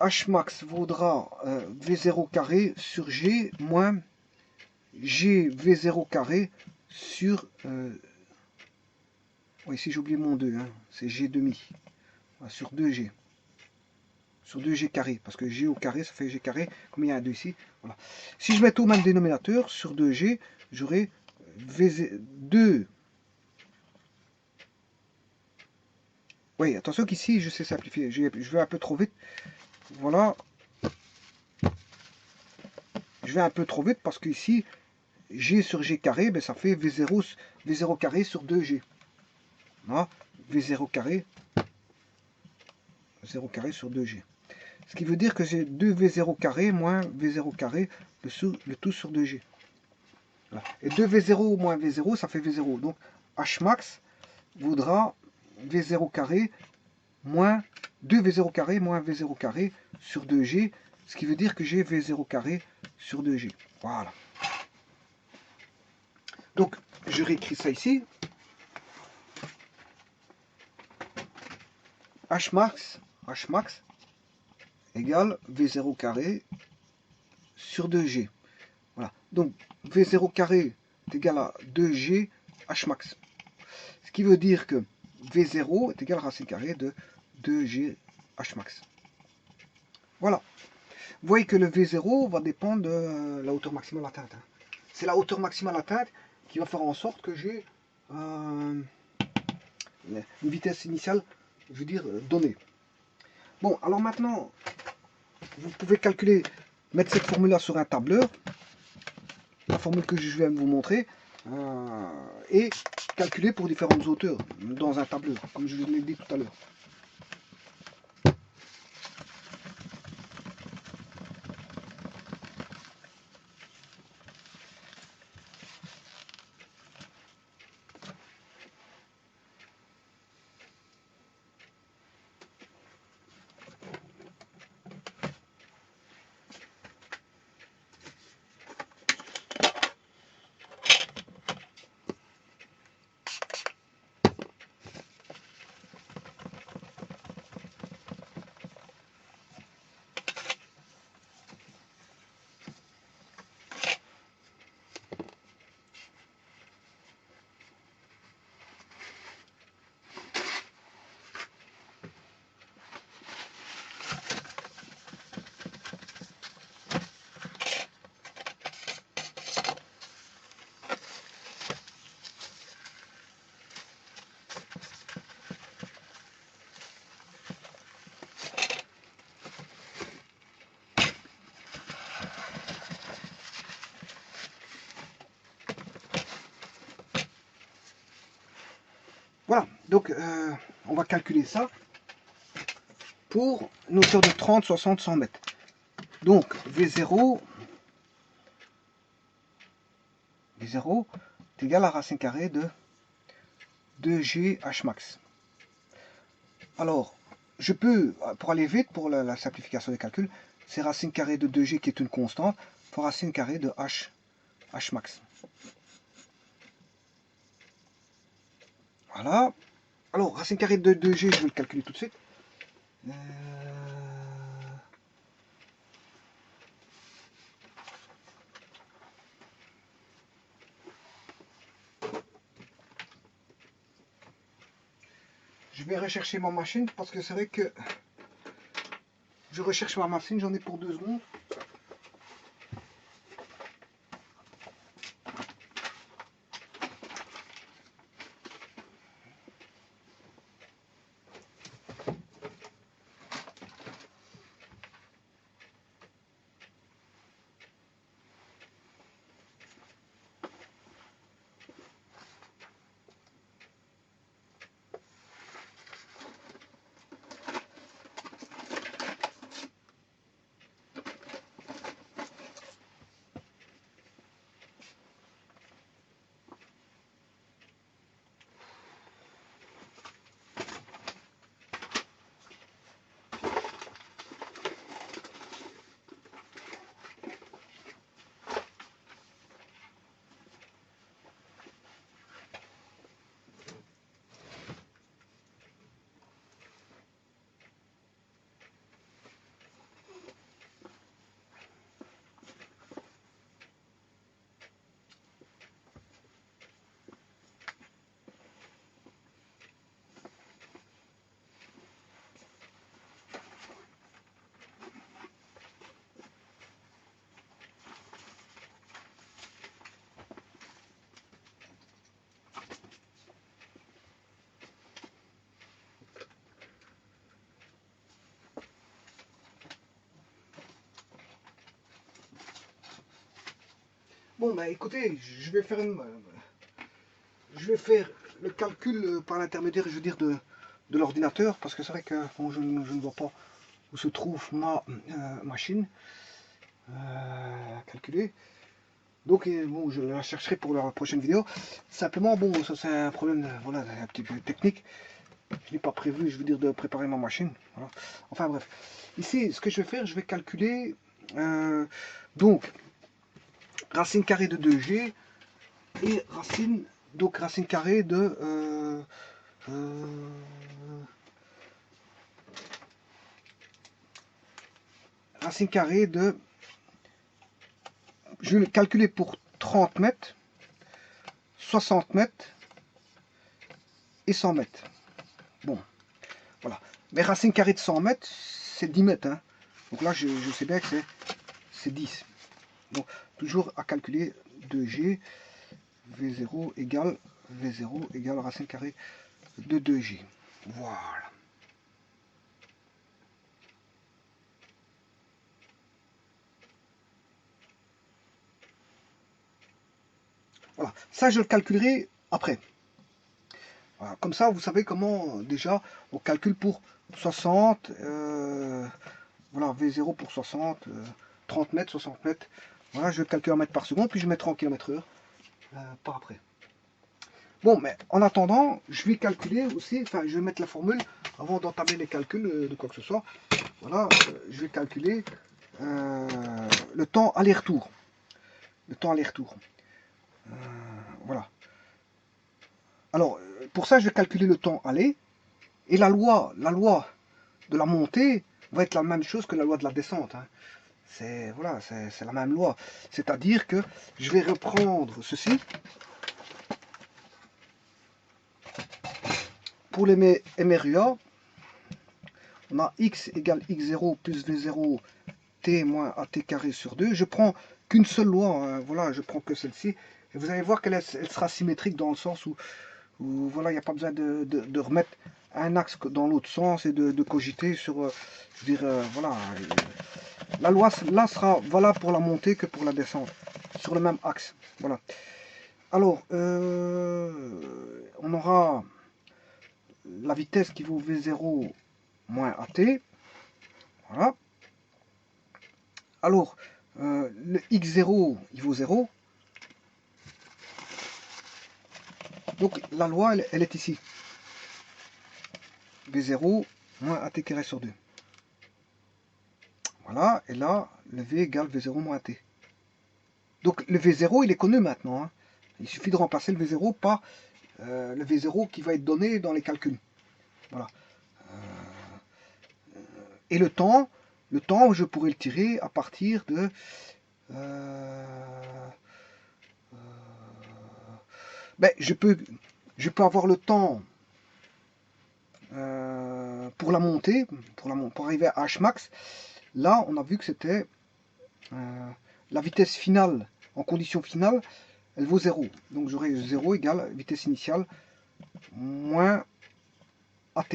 Hmax vaudra V0 carré sur g moins g V0 carré sur... oui, ici j'ai oublié mon 2, hein, c'est g demi, sur 2g. Sur 2g carré, parce que g au carré, ça fait g carré, comme il y a un 2 ici. Voilà. Si je mets au même dénominateur, sur 2g, j'aurai 2. Oui, attention qu'ici, je sais simplifier. Je vais un peu trop vite. Voilà. Je vais un peu trop vite parce qu'ici, g sur g carré, ben, ça fait V0 carré sur 2g. Voilà. V0 carré sur 2g. Ce qui veut dire que j'ai 2V0 carré moins V0 carré, le tout sur 2G. Voilà. Et 2V0 moins V0, ça fait V0. Donc Hmax vaudra V0 carré moins 2V0 carré moins V0 carré sur 2G, ce qui veut dire que j'ai V0 carré sur 2G. Voilà. Donc je réécris ça ici. Hmax égale V0 carré sur 2G. Voilà. Donc V0 carré est égal à 2G Hmax. Ce qui veut dire que V0 est égal à racine carrée de 2G Hmax. Voilà. Vous voyez que le V0 va dépendre de la hauteur maximale atteinte. C'est la hauteur maximale atteinte qui va faire en sorte que j'ai une vitesse initiale, je veux dire, donnée. Bon, alors maintenant, vous pouvez calculer, mettre cette formule-là sur un tableur, la formule que je viens de vous montrer, et calculer pour différentes hauteurs dans un tableur, comme je vous l'ai dit tout à l'heure. Voilà, donc on va calculer ça pour une hauteur de 30, 60, 100 mètres. Donc V0 est égal à racine carrée de 2G Hmax. Alors, je peux, pour aller vite, pour la simplification des calculs, c'est racine carrée de 2G qui est une constante, pour racine carrée de Hmax. Voilà. Alors, racine carrée de 2G, je vais le calculer tout de suite. je vais rechercher ma machine parce que c'est vrai que je recherche ma machine, j'en ai pour 2 secondes. Bon, bah écoutez, je vais faire le calcul par l'intermédiaire, je veux dire, de l'ordinateur, parce que c'est vrai que bon, je ne vois pas où se trouve ma machine calculée. Donc bon, je la chercherai pour la prochaine vidéo. Simplement, bon, ça c'est un problème, voilà, un petit peu technique. Je n'ai pas prévu, je veux dire, de préparer ma machine. Voilà. Enfin bref. Ici, ce que je vais faire, je vais calculer donc racine carrée de 2g et racine carrée de racine carrée de, je vais le calculer pour 30 mètres, 60 mètres et 100 mètres. Bon, voilà. Mais racine carrée de 100 mètres, c'est 10 mètres. Hein. Donc là, je sais bien que c'est 10. Donc, toujours à calculer 2G, V0 égale racine carrée de 2G. Voilà. Voilà. Ça, je le calculerai après. Voilà. Comme ça, vous savez comment, déjà, on calcule pour 60, voilà, V0 pour 60, 30 mètres, 60 mètres. Voilà, je calcule en mètres par seconde, puis je mettrai en kilomètres-heure par après. Bon, mais en attendant, je vais calculer aussi, enfin, je vais mettre la formule avant d'entamer les calculs de quoi que ce soit. Voilà, je vais calculer le temps aller-retour. Le temps aller-retour. Voilà. Alors, pour ça, je vais calculer le temps aller. Et la loi de la montée va être la même chose que la loi de la descente. Hein. C'est voilà, c'est la même loi. C'est-à-dire que je vais reprendre ceci. Pour les MRUA, on a x égale x0 plus v0 t moins at carré sur 2. Je prends qu'une seule loi, hein, voilà, je prends que celle-ci. Et vous allez voir qu'elle sera symétrique dans le sens où voilà, il n'y a pas besoin de remettre un axe dans l'autre sens et de cogiter sur, je veux dire, voilà. La loi là sera valable pour la montée que pour la descente, sur le même axe. Voilà. Alors, on aura la vitesse qui vaut V0 moins AT. Voilà. Alors, le X0, il vaut 0. Donc, la loi, elle est ici. V0 moins AT carré sur 2. Voilà, et là, le V égale V0 moins AT. Donc, le V0, il est connu maintenant. Hein. Il suffit de remplacer le V0 par le V0 qui va être donné dans les calculs. Voilà. Et le temps, je pourrais le tirer à partir de ben, je peux avoir le temps pour la montée, pour arriver à Hmax, là on a vu que c'était la vitesse finale, en condition finale, elle vaut 0. Donc j'aurai 0 égale vitesse initiale moins AT,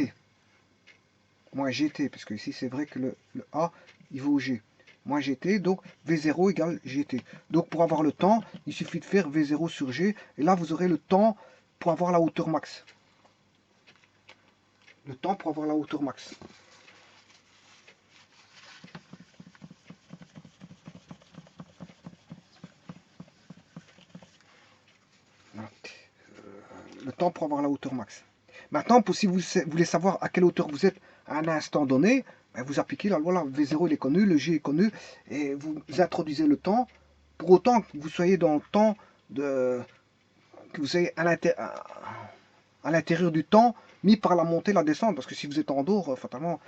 moins GT, parce que ici c'est vrai que le A il vaut G, moins GT, donc V0 égale GT. Donc pour avoir le temps, il suffit de faire V0 sur G, et là vous aurez le temps pour avoir la hauteur max. Le temps pour avoir la hauteur max. Voilà. Le temps pour avoir la hauteur max. Maintenant, si vous voulez savoir à quelle hauteur vous êtes à un instant donné, ben vous appliquez la loi là. V0 il est connu, le G est connu, et vous introduisez le temps, pour autant que vous soyez dans le temps de, que vous soyez à l'intérieur du temps mis par la montée et la descente, parce que si vous êtes en dehors, fatalement,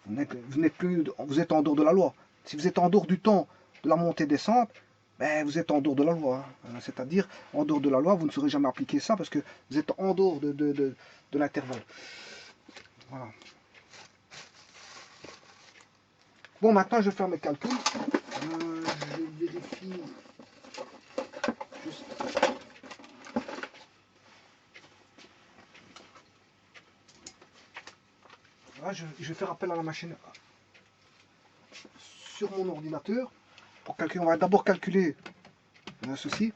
vous êtes en dehors de la loi. Si vous êtes en dehors du temps de la montée-descente, ben, vous êtes en dehors de la loi. Hein. C'est-à-dire, en dehors de la loi, vous ne saurez jamais appliquer ça parce que vous êtes en dehors de l'intervalle. Voilà. Bon, maintenant, je vais faire mes calculs. Je vérifie juste. Voilà, je vais faire appel à la machine sur mon ordinateur. Pour calculer, on va d'abord calculer ceci.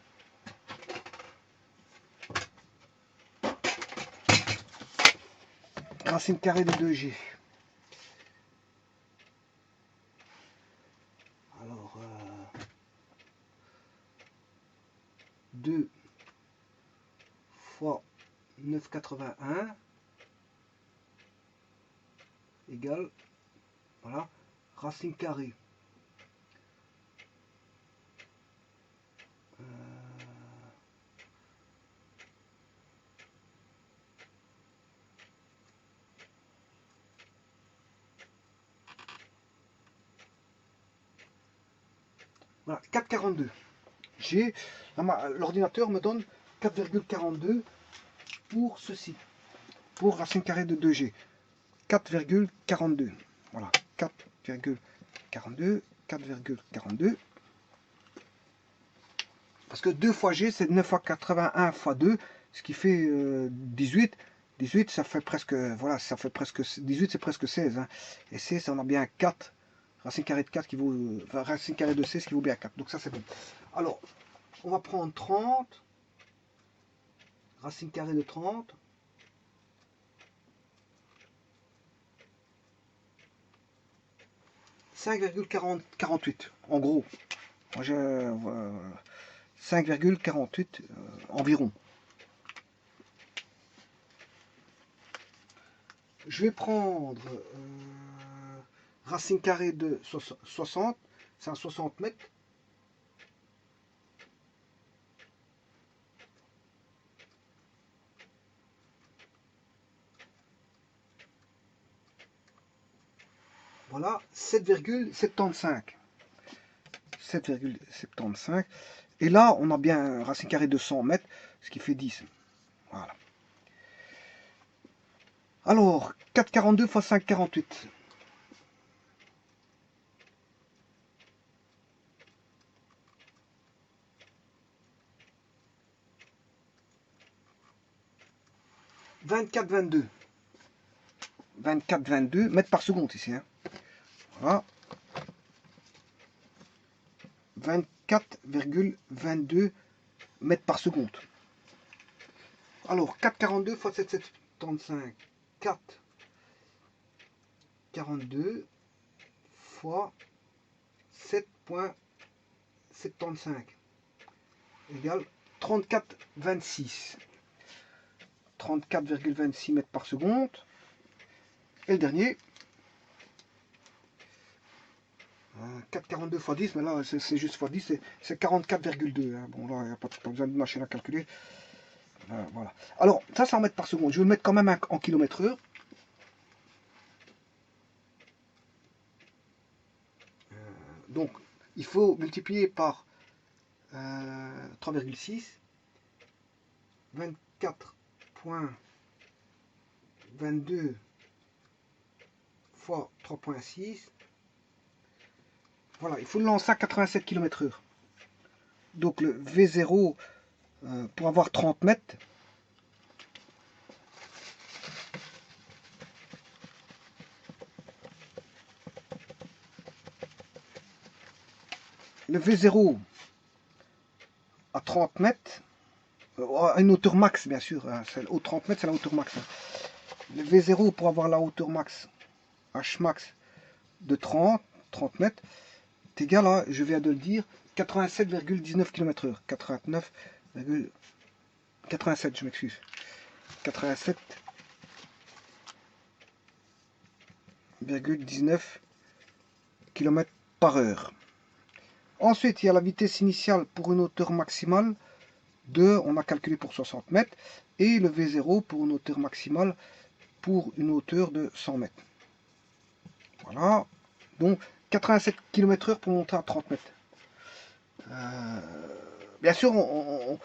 Racine carrée de 2G. Alors, 2 fois 9,81 égale, voilà, racine carrée. Voilà, 4,42. L'ordinateur me donne 4,42 pour ceci, pour racine carrée de 2G. 4,42. Voilà, 4,42, 4,42. Parce que 2 fois G, c'est 9 fois 81 fois 2, ce qui fait 18. 18, ça fait presque, voilà, ça fait presque, 18, c'est presque 16. Hein. Et 16, on a bien 4. Racine carrée de 4 qui vaut, enfin, racine carrée de 16 qui vaut bien 4. Donc ça, c'est bon. Alors, on va prendre 30. Racine carrée de 30. « 5,48 en gros. 5,48 environ. Je vais prendre racine carrée de 60, c'est un 60 mètres. Voilà, 7,75. 7,75. Et là, on a bien racine carrée de 100 mètres, ce qui fait 10. Voilà. Alors, 4,42 fois 5,48. « 24,22. 24,22 mètres par seconde ici. Hein. Voilà. 24,22 mètres par seconde. Alors, 4,42 fois 7,75. 4,42 fois 7,75 égale 34,26. 34,26 mètres par seconde. Et le dernier, 4,42 fois 10, mais là c'est juste fois 10, c'est 44,2. Hein. Bon, là, il n'y a pas besoin de machine à calculer. Voilà. Alors, ça c'est en mètres par seconde. Je vais le mettre quand même en km/h. Donc, il faut multiplier par 3,6. 24,22 fois 3.6. Voilà, il faut le lancer à 87 km/h. Donc le V0, pour avoir 30 mètres, le V0 à 30 mètres, à une hauteur max bien sûr, hein, au 30 mètres c'est la hauteur max. Hein. Le V0 pour avoir la hauteur max, H max de 30 mètres, est égal à, je viens de le dire, 87,19 km/h. 87, je m'excuse. 87,19 km/h. Ensuite, il y a la vitesse initiale pour une hauteur maximale de, on a calculé pour 60 mètres, et le V0 pour une hauteur maximale pour une hauteur de 100 mètres. Voilà, donc 87 km/h pour monter à 30 mètres. Bien sûr, on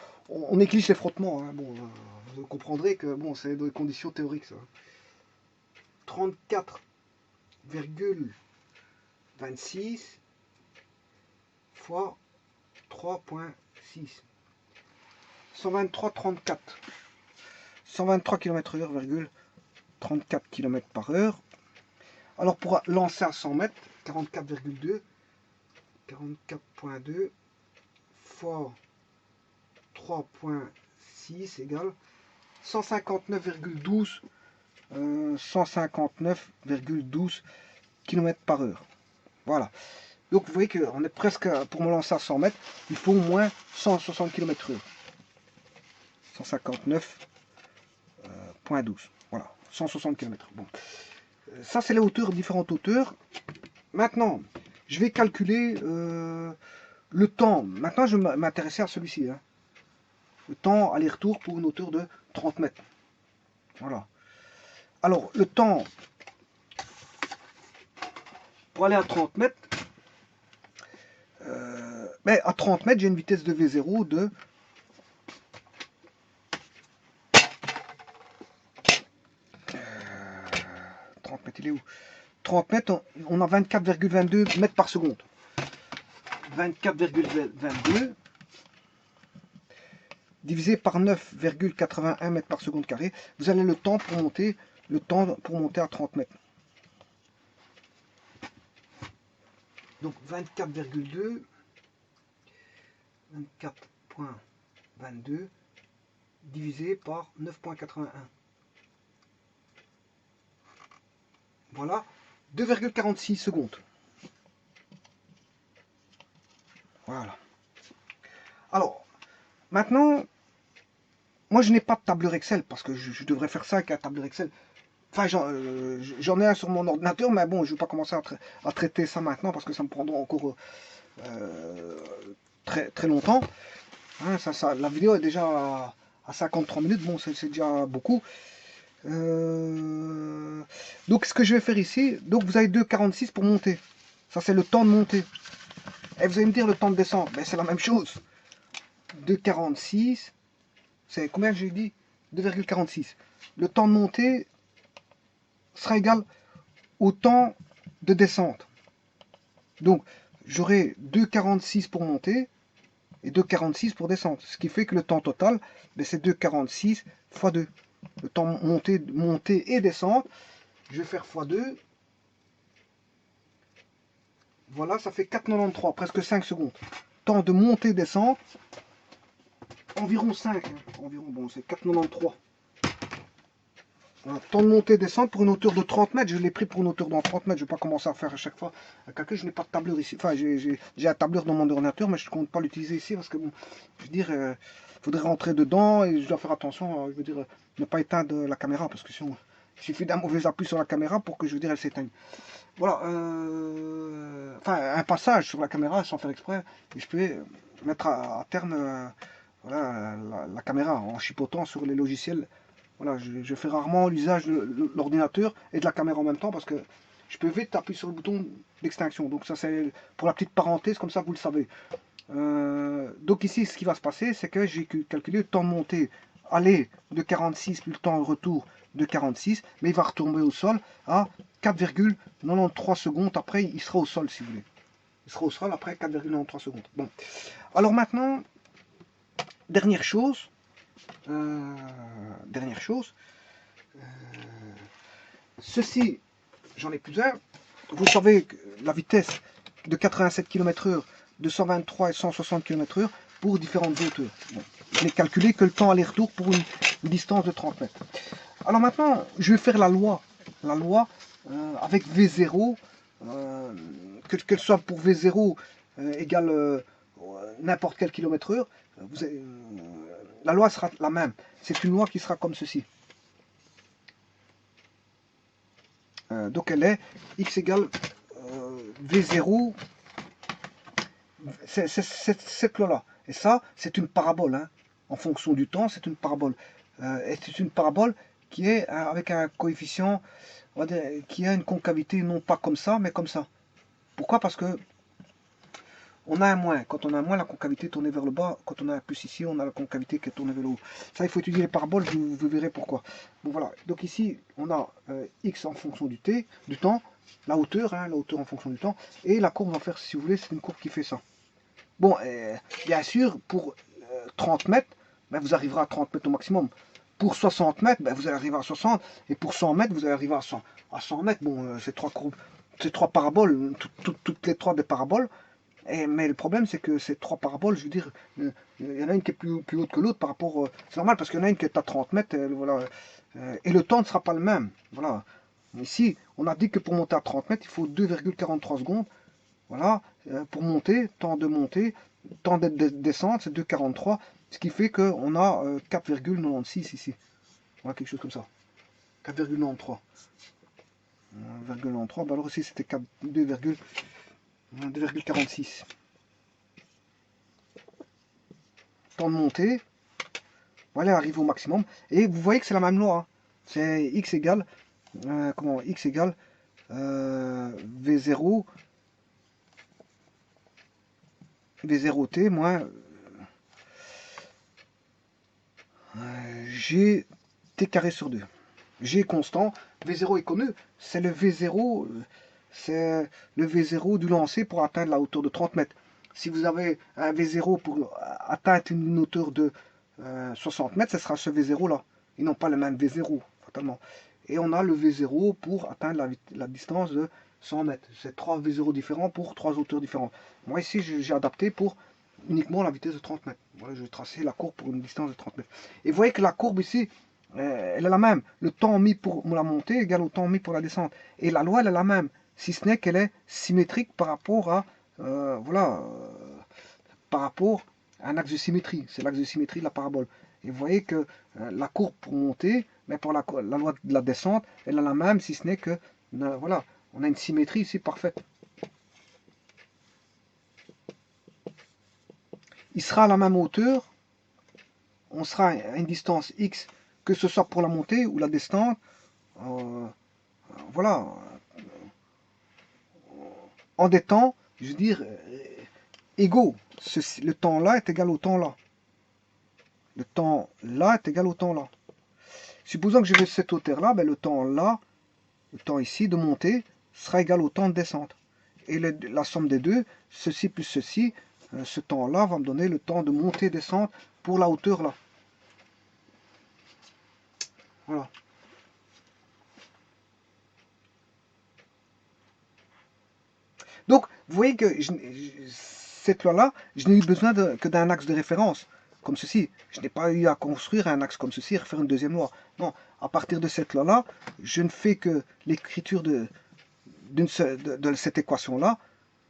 néglige les frottements. Hein. Bon, vous comprendrez que bon, c'est des conditions théoriques. Ça. 34,26 fois 3.6. 123,34. 123 km/h, 34 km/h. Alors pour lancer à 100 mètres, 44,2. 44.2 fois 3.6 égale 159,12 159,12 km/h. Voilà. Donc vous voyez qu'on est presque, pour me lancer à 100 mètres, il faut au moins 160 km/h. 159,12. Voilà, 160 km. Bon. Ça c'est les hauteurs, différentes hauteurs. Maintenant, je vais calculer le temps. Maintenant, je vais m'intéresser à celui-ci. Hein. Le temps aller-retour pour une hauteur de 30 mètres. Voilà. Alors, le temps pour aller à 30 mètres, mais à 30 mètres, j'ai une vitesse de V0 de 30 mètres, il est où? 30 mètres, on a 24,22 mètres par seconde. 24,22 divisé par 9,81 mètres par seconde carré. Vous avez le temps pour monter à 30 mètres. Donc 24,2 24,22 divisé par 9,81. Voilà, 2,46 secondes. Voilà. Alors, maintenant, moi je n'ai pas de tableur Excel parce que je devrais faire ça avec un tableur Excel. Enfin, j'en ai un sur mon ordinateur, mais bon, je ne vais pas commencer à traiter ça maintenant parce que ça me prendra encore très longtemps. Hein, la vidéo est déjà à 53 minutes, bon, c'est déjà beaucoup. Donc, ce que je vais faire ici, donc vous avez 2,46 pour monter. Ça, c'est le temps de monter. Et vous allez me dire le temps de descendre. Ben, c'est la même chose. 2,46, c'est combien j'ai dit? 2,46. Le temps de montée sera égal au temps de descente. Donc, j'aurai 2,46 pour monter et 2,46 pour descendre. Ce qui fait que le temps total, ben, c'est 2,46 fois 2. Le temps montée et descente, je vais faire fois 2. Voilà, ça fait 4,93, presque 5 secondes. Temps de montée descente, environ 5. Hein. Environ, bon, c'est 4,93. Voilà, temps de montée descente pour une hauteur de 30 mètres. Je l'ai pris pour une hauteur de 30 mètres. Je ne vais pas commencer à faire à chaque fois à calculer. Je n'ai pas de tableur ici. Enfin, j'ai un tableur dans mon ordinateur, mais je ne compte pas l'utiliser ici parce que, bon, je veux dire, faudrait rentrer dedans et je dois faire attention, je veux dire, ne pas éteindre la caméra parce que sinon, il suffit d'un mauvais appui sur la caméra pour que, je veux dire, elle s'éteigne. Voilà, enfin, un passage sur la caméra sans faire exprès, et je peux mettre à terme voilà, la caméra en chipotant sur les logiciels. Voilà, je fais rarement l'usage de l'ordinateur et de la caméra en même temps parce que je peux vite appuyer sur le bouton d'extinction. Donc ça c'est pour la petite parenthèse, comme ça vous le savez. Donc ici ce qui va se passer, c'est que j'ai calculé le temps de montée aller de 46 plus le temps de retour de 46, mais il va retomber au sol à 4,93 secondes. Après, il sera au sol, si vous voulez. Il sera au sol après 4,93 secondes. Bon. Alors maintenant, dernière chose. Ceci, j'en ai plusieurs. Vous savez que la vitesse de 87 km/h, de 123 et 160 km/h pour différentes hauteurs. Bon. Je n'ai calculé que le temps aller-retour pour une distance de 30 mètres. Alors maintenant, je vais faire la loi. La loi avec V0, qu'elle soit pour V0 égale n'importe quel kilomètre-heure, la loi sera la même. C'est une loi qui sera comme ceci. Donc elle est x égale V0, c'est cette loi-là. Et ça, c'est une parabole. Hein. En fonction du temps, c'est une parabole. Et c'est une parabole qui est avec un coefficient, on va dire, qui a une concavité non pas comme ça, mais comme ça. Pourquoi? Parce que on a un moins. Quand on a un moins, la concavité est tournée vers le bas. Quand on a un plus ici, on a la concavité qui est tournée vers le haut. Ça, il faut étudier les paraboles, vous verrez pourquoi. Bon, voilà. Donc ici, on a x en fonction du temps, la hauteur en fonction du temps. Et la courbe, on va faire, si vous voulez, c'est une courbe qui fait ça. Bon, bien sûr, pour 30 mètres, ben, vous arriverez à 30 mètres au maximum. Pour 60 mètres, ben, vous allez arriver à 60. Et pour 100 mètres, vous allez arriver à 100. À 100 mètres, bon, ces trois courbes, ces trois paraboles, toutes les trois des paraboles. Mais le problème, c'est que ces trois paraboles, je veux dire, il y en a une qui est plus haute que l'autre par rapport. C'est normal parce qu'il y en a une qui est à 30 mètres, voilà, et le temps ne sera pas le même. Voilà. Ici, on a dit que pour monter à 30 mètres, il faut 2,43 secondes. Voilà, pour monter, temps de montée, temps de descente, c'est 2,43, ce qui fait qu'on a 4,96 ici. Voilà, quelque chose comme ça. 4,93. 2,93, bah alors ici c'était 2,46. Temps de montée, voilà, arrive au maximum. Et vous voyez que c'est la même loi. Hein. C'est x égale, x égale V0, V0t moins G t carré sur 2. G est constant, V0 est connu, c'est le V0, du lancer pour atteindre la hauteur de 30 mètres. Si vous avez un V0 pour atteindre une hauteur de 60 mètres, ce sera ce V0 là. Ils n'ont pas le même V0, fatalement. Et on a le V0 pour atteindre la distance de 100 mètres. C'est 3 V0 différents pour 3 hauteurs différentes. Moi ici, j'ai adapté pour uniquement la vitesse de 30 mètres. Voilà, je vais tracer la courbe pour une distance de 30 mètres. Et vous voyez que la courbe ici, elle est la même. Le temps mis pour la montée égale au temps mis pour la descente. Et la loi, elle est la même. Si ce n'est qu'elle est symétrique par rapport à, par rapport à un axe de symétrie. C'est l'axe de symétrie de la parabole. Et vous voyez que la courbe pour monter, mais pour la loi de la descente, elle est la même, si ce n'est que, voilà, on a une symétrie ici parfaite. Il sera à la même hauteur, on sera à une distance x, que ce soit pour la montée ou la descente, voilà, en des temps, je veux dire, égaux. Le temps là est égal au temps là. Le temps là est égal au temps là. Supposons que je vais cette hauteur là, ben le temps là, le temps ici de montée, sera égal au temps de descente. Et la somme des deux, ceci plus ceci, ce temps là va me donner le temps de montée et descente pour la hauteur là. Voilà. Donc, vous voyez que cette loi-là, je n'ai eu besoin que d'un axe de référence, comme ceci. Je n'ai pas eu à construire un axe comme ceci et refaire une deuxième loi. Non, à partir de cette loi-là, je ne fais que l'écriture de cette équation-là,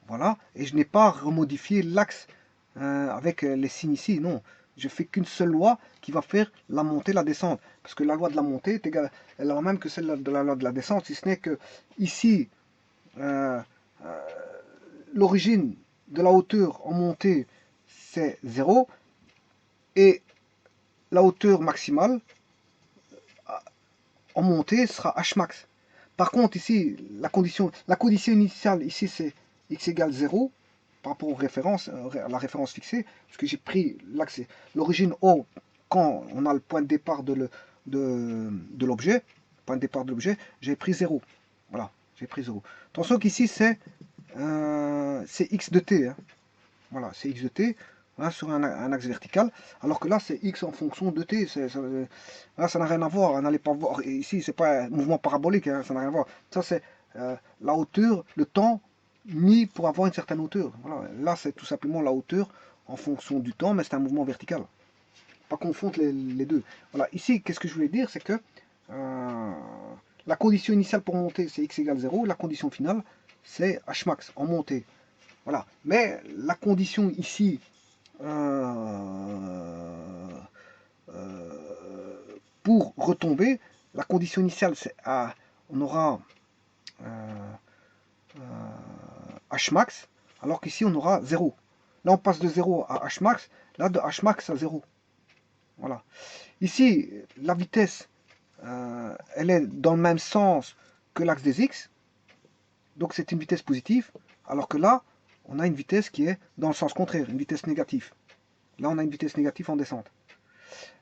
voilà, et je n'ai pas remodifié l'axe avec les signes ici, non. Je fais qu'une seule loi qui va faire la montée, la descente. Parce que la loi de la montée est égale, elle est la même que celle de la loi de la descente, si ce n'est que ici, l'origine de la hauteur en montée, c'est 0, et la hauteur maximale en montée sera Hmax. Par contre, ici, la condition initiale, ici, c'est x égale 0, par rapport aux références, à la référence fixée, parce que j'ai pris l'origine O quand on a le point de départ de l'objet, point de départ de l'objet, j'ai pris 0. Voilà. J'ai pris 0. Attention qu'ici, c'est x de t. Hein. Voilà, c'est x de t hein, sur un axe vertical. Alors que là, c'est x en fonction de t. Là, ça n'a rien à voir. N'allez pas voir. Et ici, c'est pas un mouvement parabolique. Hein, ça n'a rien à voir. Ça, c'est la hauteur, le temps mis pour avoir une certaine hauteur. Voilà. Là, c'est tout simplement la hauteur en fonction du temps, mais c'est un mouvement vertical. Pas confondre les deux. Voilà. Ici, qu'est-ce que je voulais dire, c'est que la condition initiale pour monter, c'est x égale 0. La condition finale, c'est h max en montée. Voilà. Mais la condition ici, pour retomber, la condition initiale, c'est on aura h max, alors qu'ici, on aura 0. Là, on passe de 0 à h max, là, de h max à 0. Voilà. Ici, la vitesse, elle est dans le même sens que l'axe des x. Donc, c'est une vitesse positive. Alors que là, on a une vitesse qui est dans le sens contraire, une vitesse négative. Là, on a une vitesse négative en descente.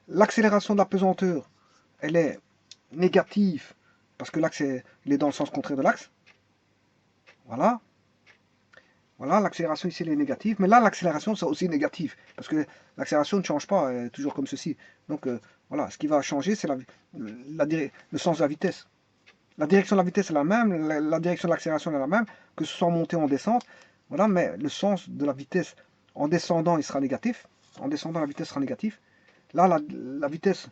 L'accélération de la pesanteur, elle est négative parce que l'axe est dans le sens contraire de l'axe. Voilà. Voilà, l'accélération ici elle est négative, mais là l'accélération c'est aussi négatif, parce que l'accélération ne change pas, elle est toujours comme ceci. Donc voilà, ce qui va changer c'est le sens de la vitesse. La direction de la vitesse est la même, la direction de l'accélération est la même, que ce soit en montée ou en descente. Voilà, mais le sens de la vitesse en descendant il sera négatif. En descendant la vitesse sera négative. Là la vitesse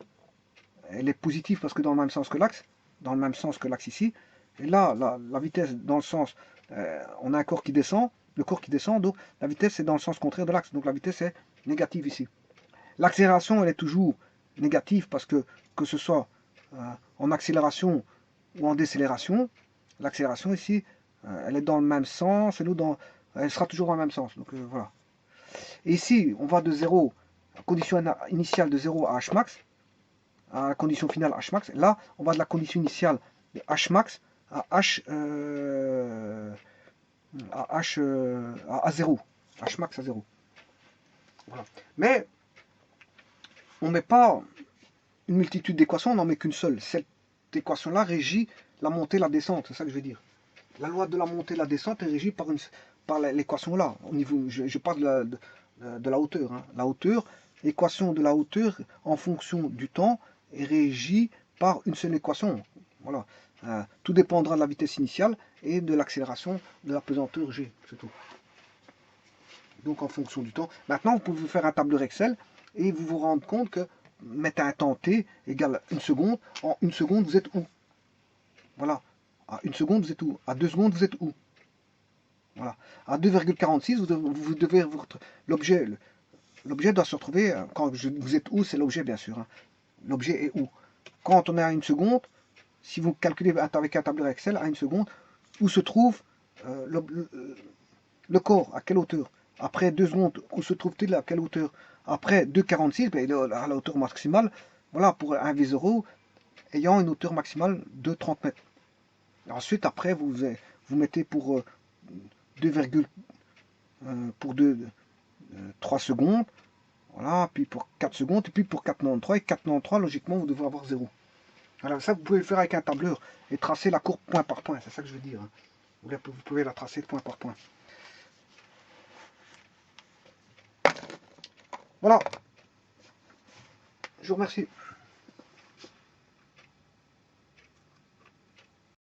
elle est positive parce que dans le même sens que l'axe, dans le même sens que l'axe ici. Et là la vitesse dans le sens, on a un corps qui descend. Le corps qui descend, donc la vitesse est dans le sens contraire de l'axe, donc la vitesse est négative ici. L'accélération, elle est toujours négative parce que ce soit en accélération ou en décélération, l'accélération ici, elle est dans le même sens, et nous, elle sera toujours dans le même sens. Donc voilà. Et ici, on va de 0, condition initiale de 0 à h max, à la condition finale h max. Là, on va de la condition initiale de h max à h... à 0. H max à 0. Voilà. Mais on ne met pas une multitude d'équations, on n'en met qu'une seule. Cette équation-là régit la montée et la descente, c'est ça que je veux dire. La loi de la montée et la descente est régie par l'équation-là. Je parle de la hauteur. Hein. La hauteur, l'équation de la hauteur en fonction du temps est régie par une seule équation. Voilà. Tout dépendra de la vitesse initiale et de l'accélération de la pesanteur G, c'est tout. Donc en fonction du temps. Maintenant, vous pouvez faire un tableur Excel et vous vous rendre compte que mettre un temps t égale 1 seconde. En 1 seconde, vous êtes où? Voilà. À 1 seconde, vous êtes où? À 2 secondes, vous êtes où? Voilà. À 2,46, vous devez l'objet doit se retrouver, quand vous êtes où, c'est l'objet bien sûr. Hein. L'objet est où? Quand on est à 1 seconde, si vous calculez avec un tableur Excel, à 1 seconde, où se trouve le corps, à quelle hauteur? Après 2 secondes, où se trouve-t-il à quelle hauteur? Après 2,46, ben, il est à la hauteur maximale. Voilà, pour un V0 ayant une hauteur maximale de 30 mètres. Ensuite, après, vous mettez pour 3 secondes, voilà, puis pour 4 secondes, et puis pour 4,93, et 4,93, logiquement, vous devez avoir 0. Voilà, ça, vous pouvez le faire avec un tableur et tracer la courbe point par point, c'est ça que je veux dire. Hein. Vous pouvez la tracer point par point. Voilà. Je vous remercie.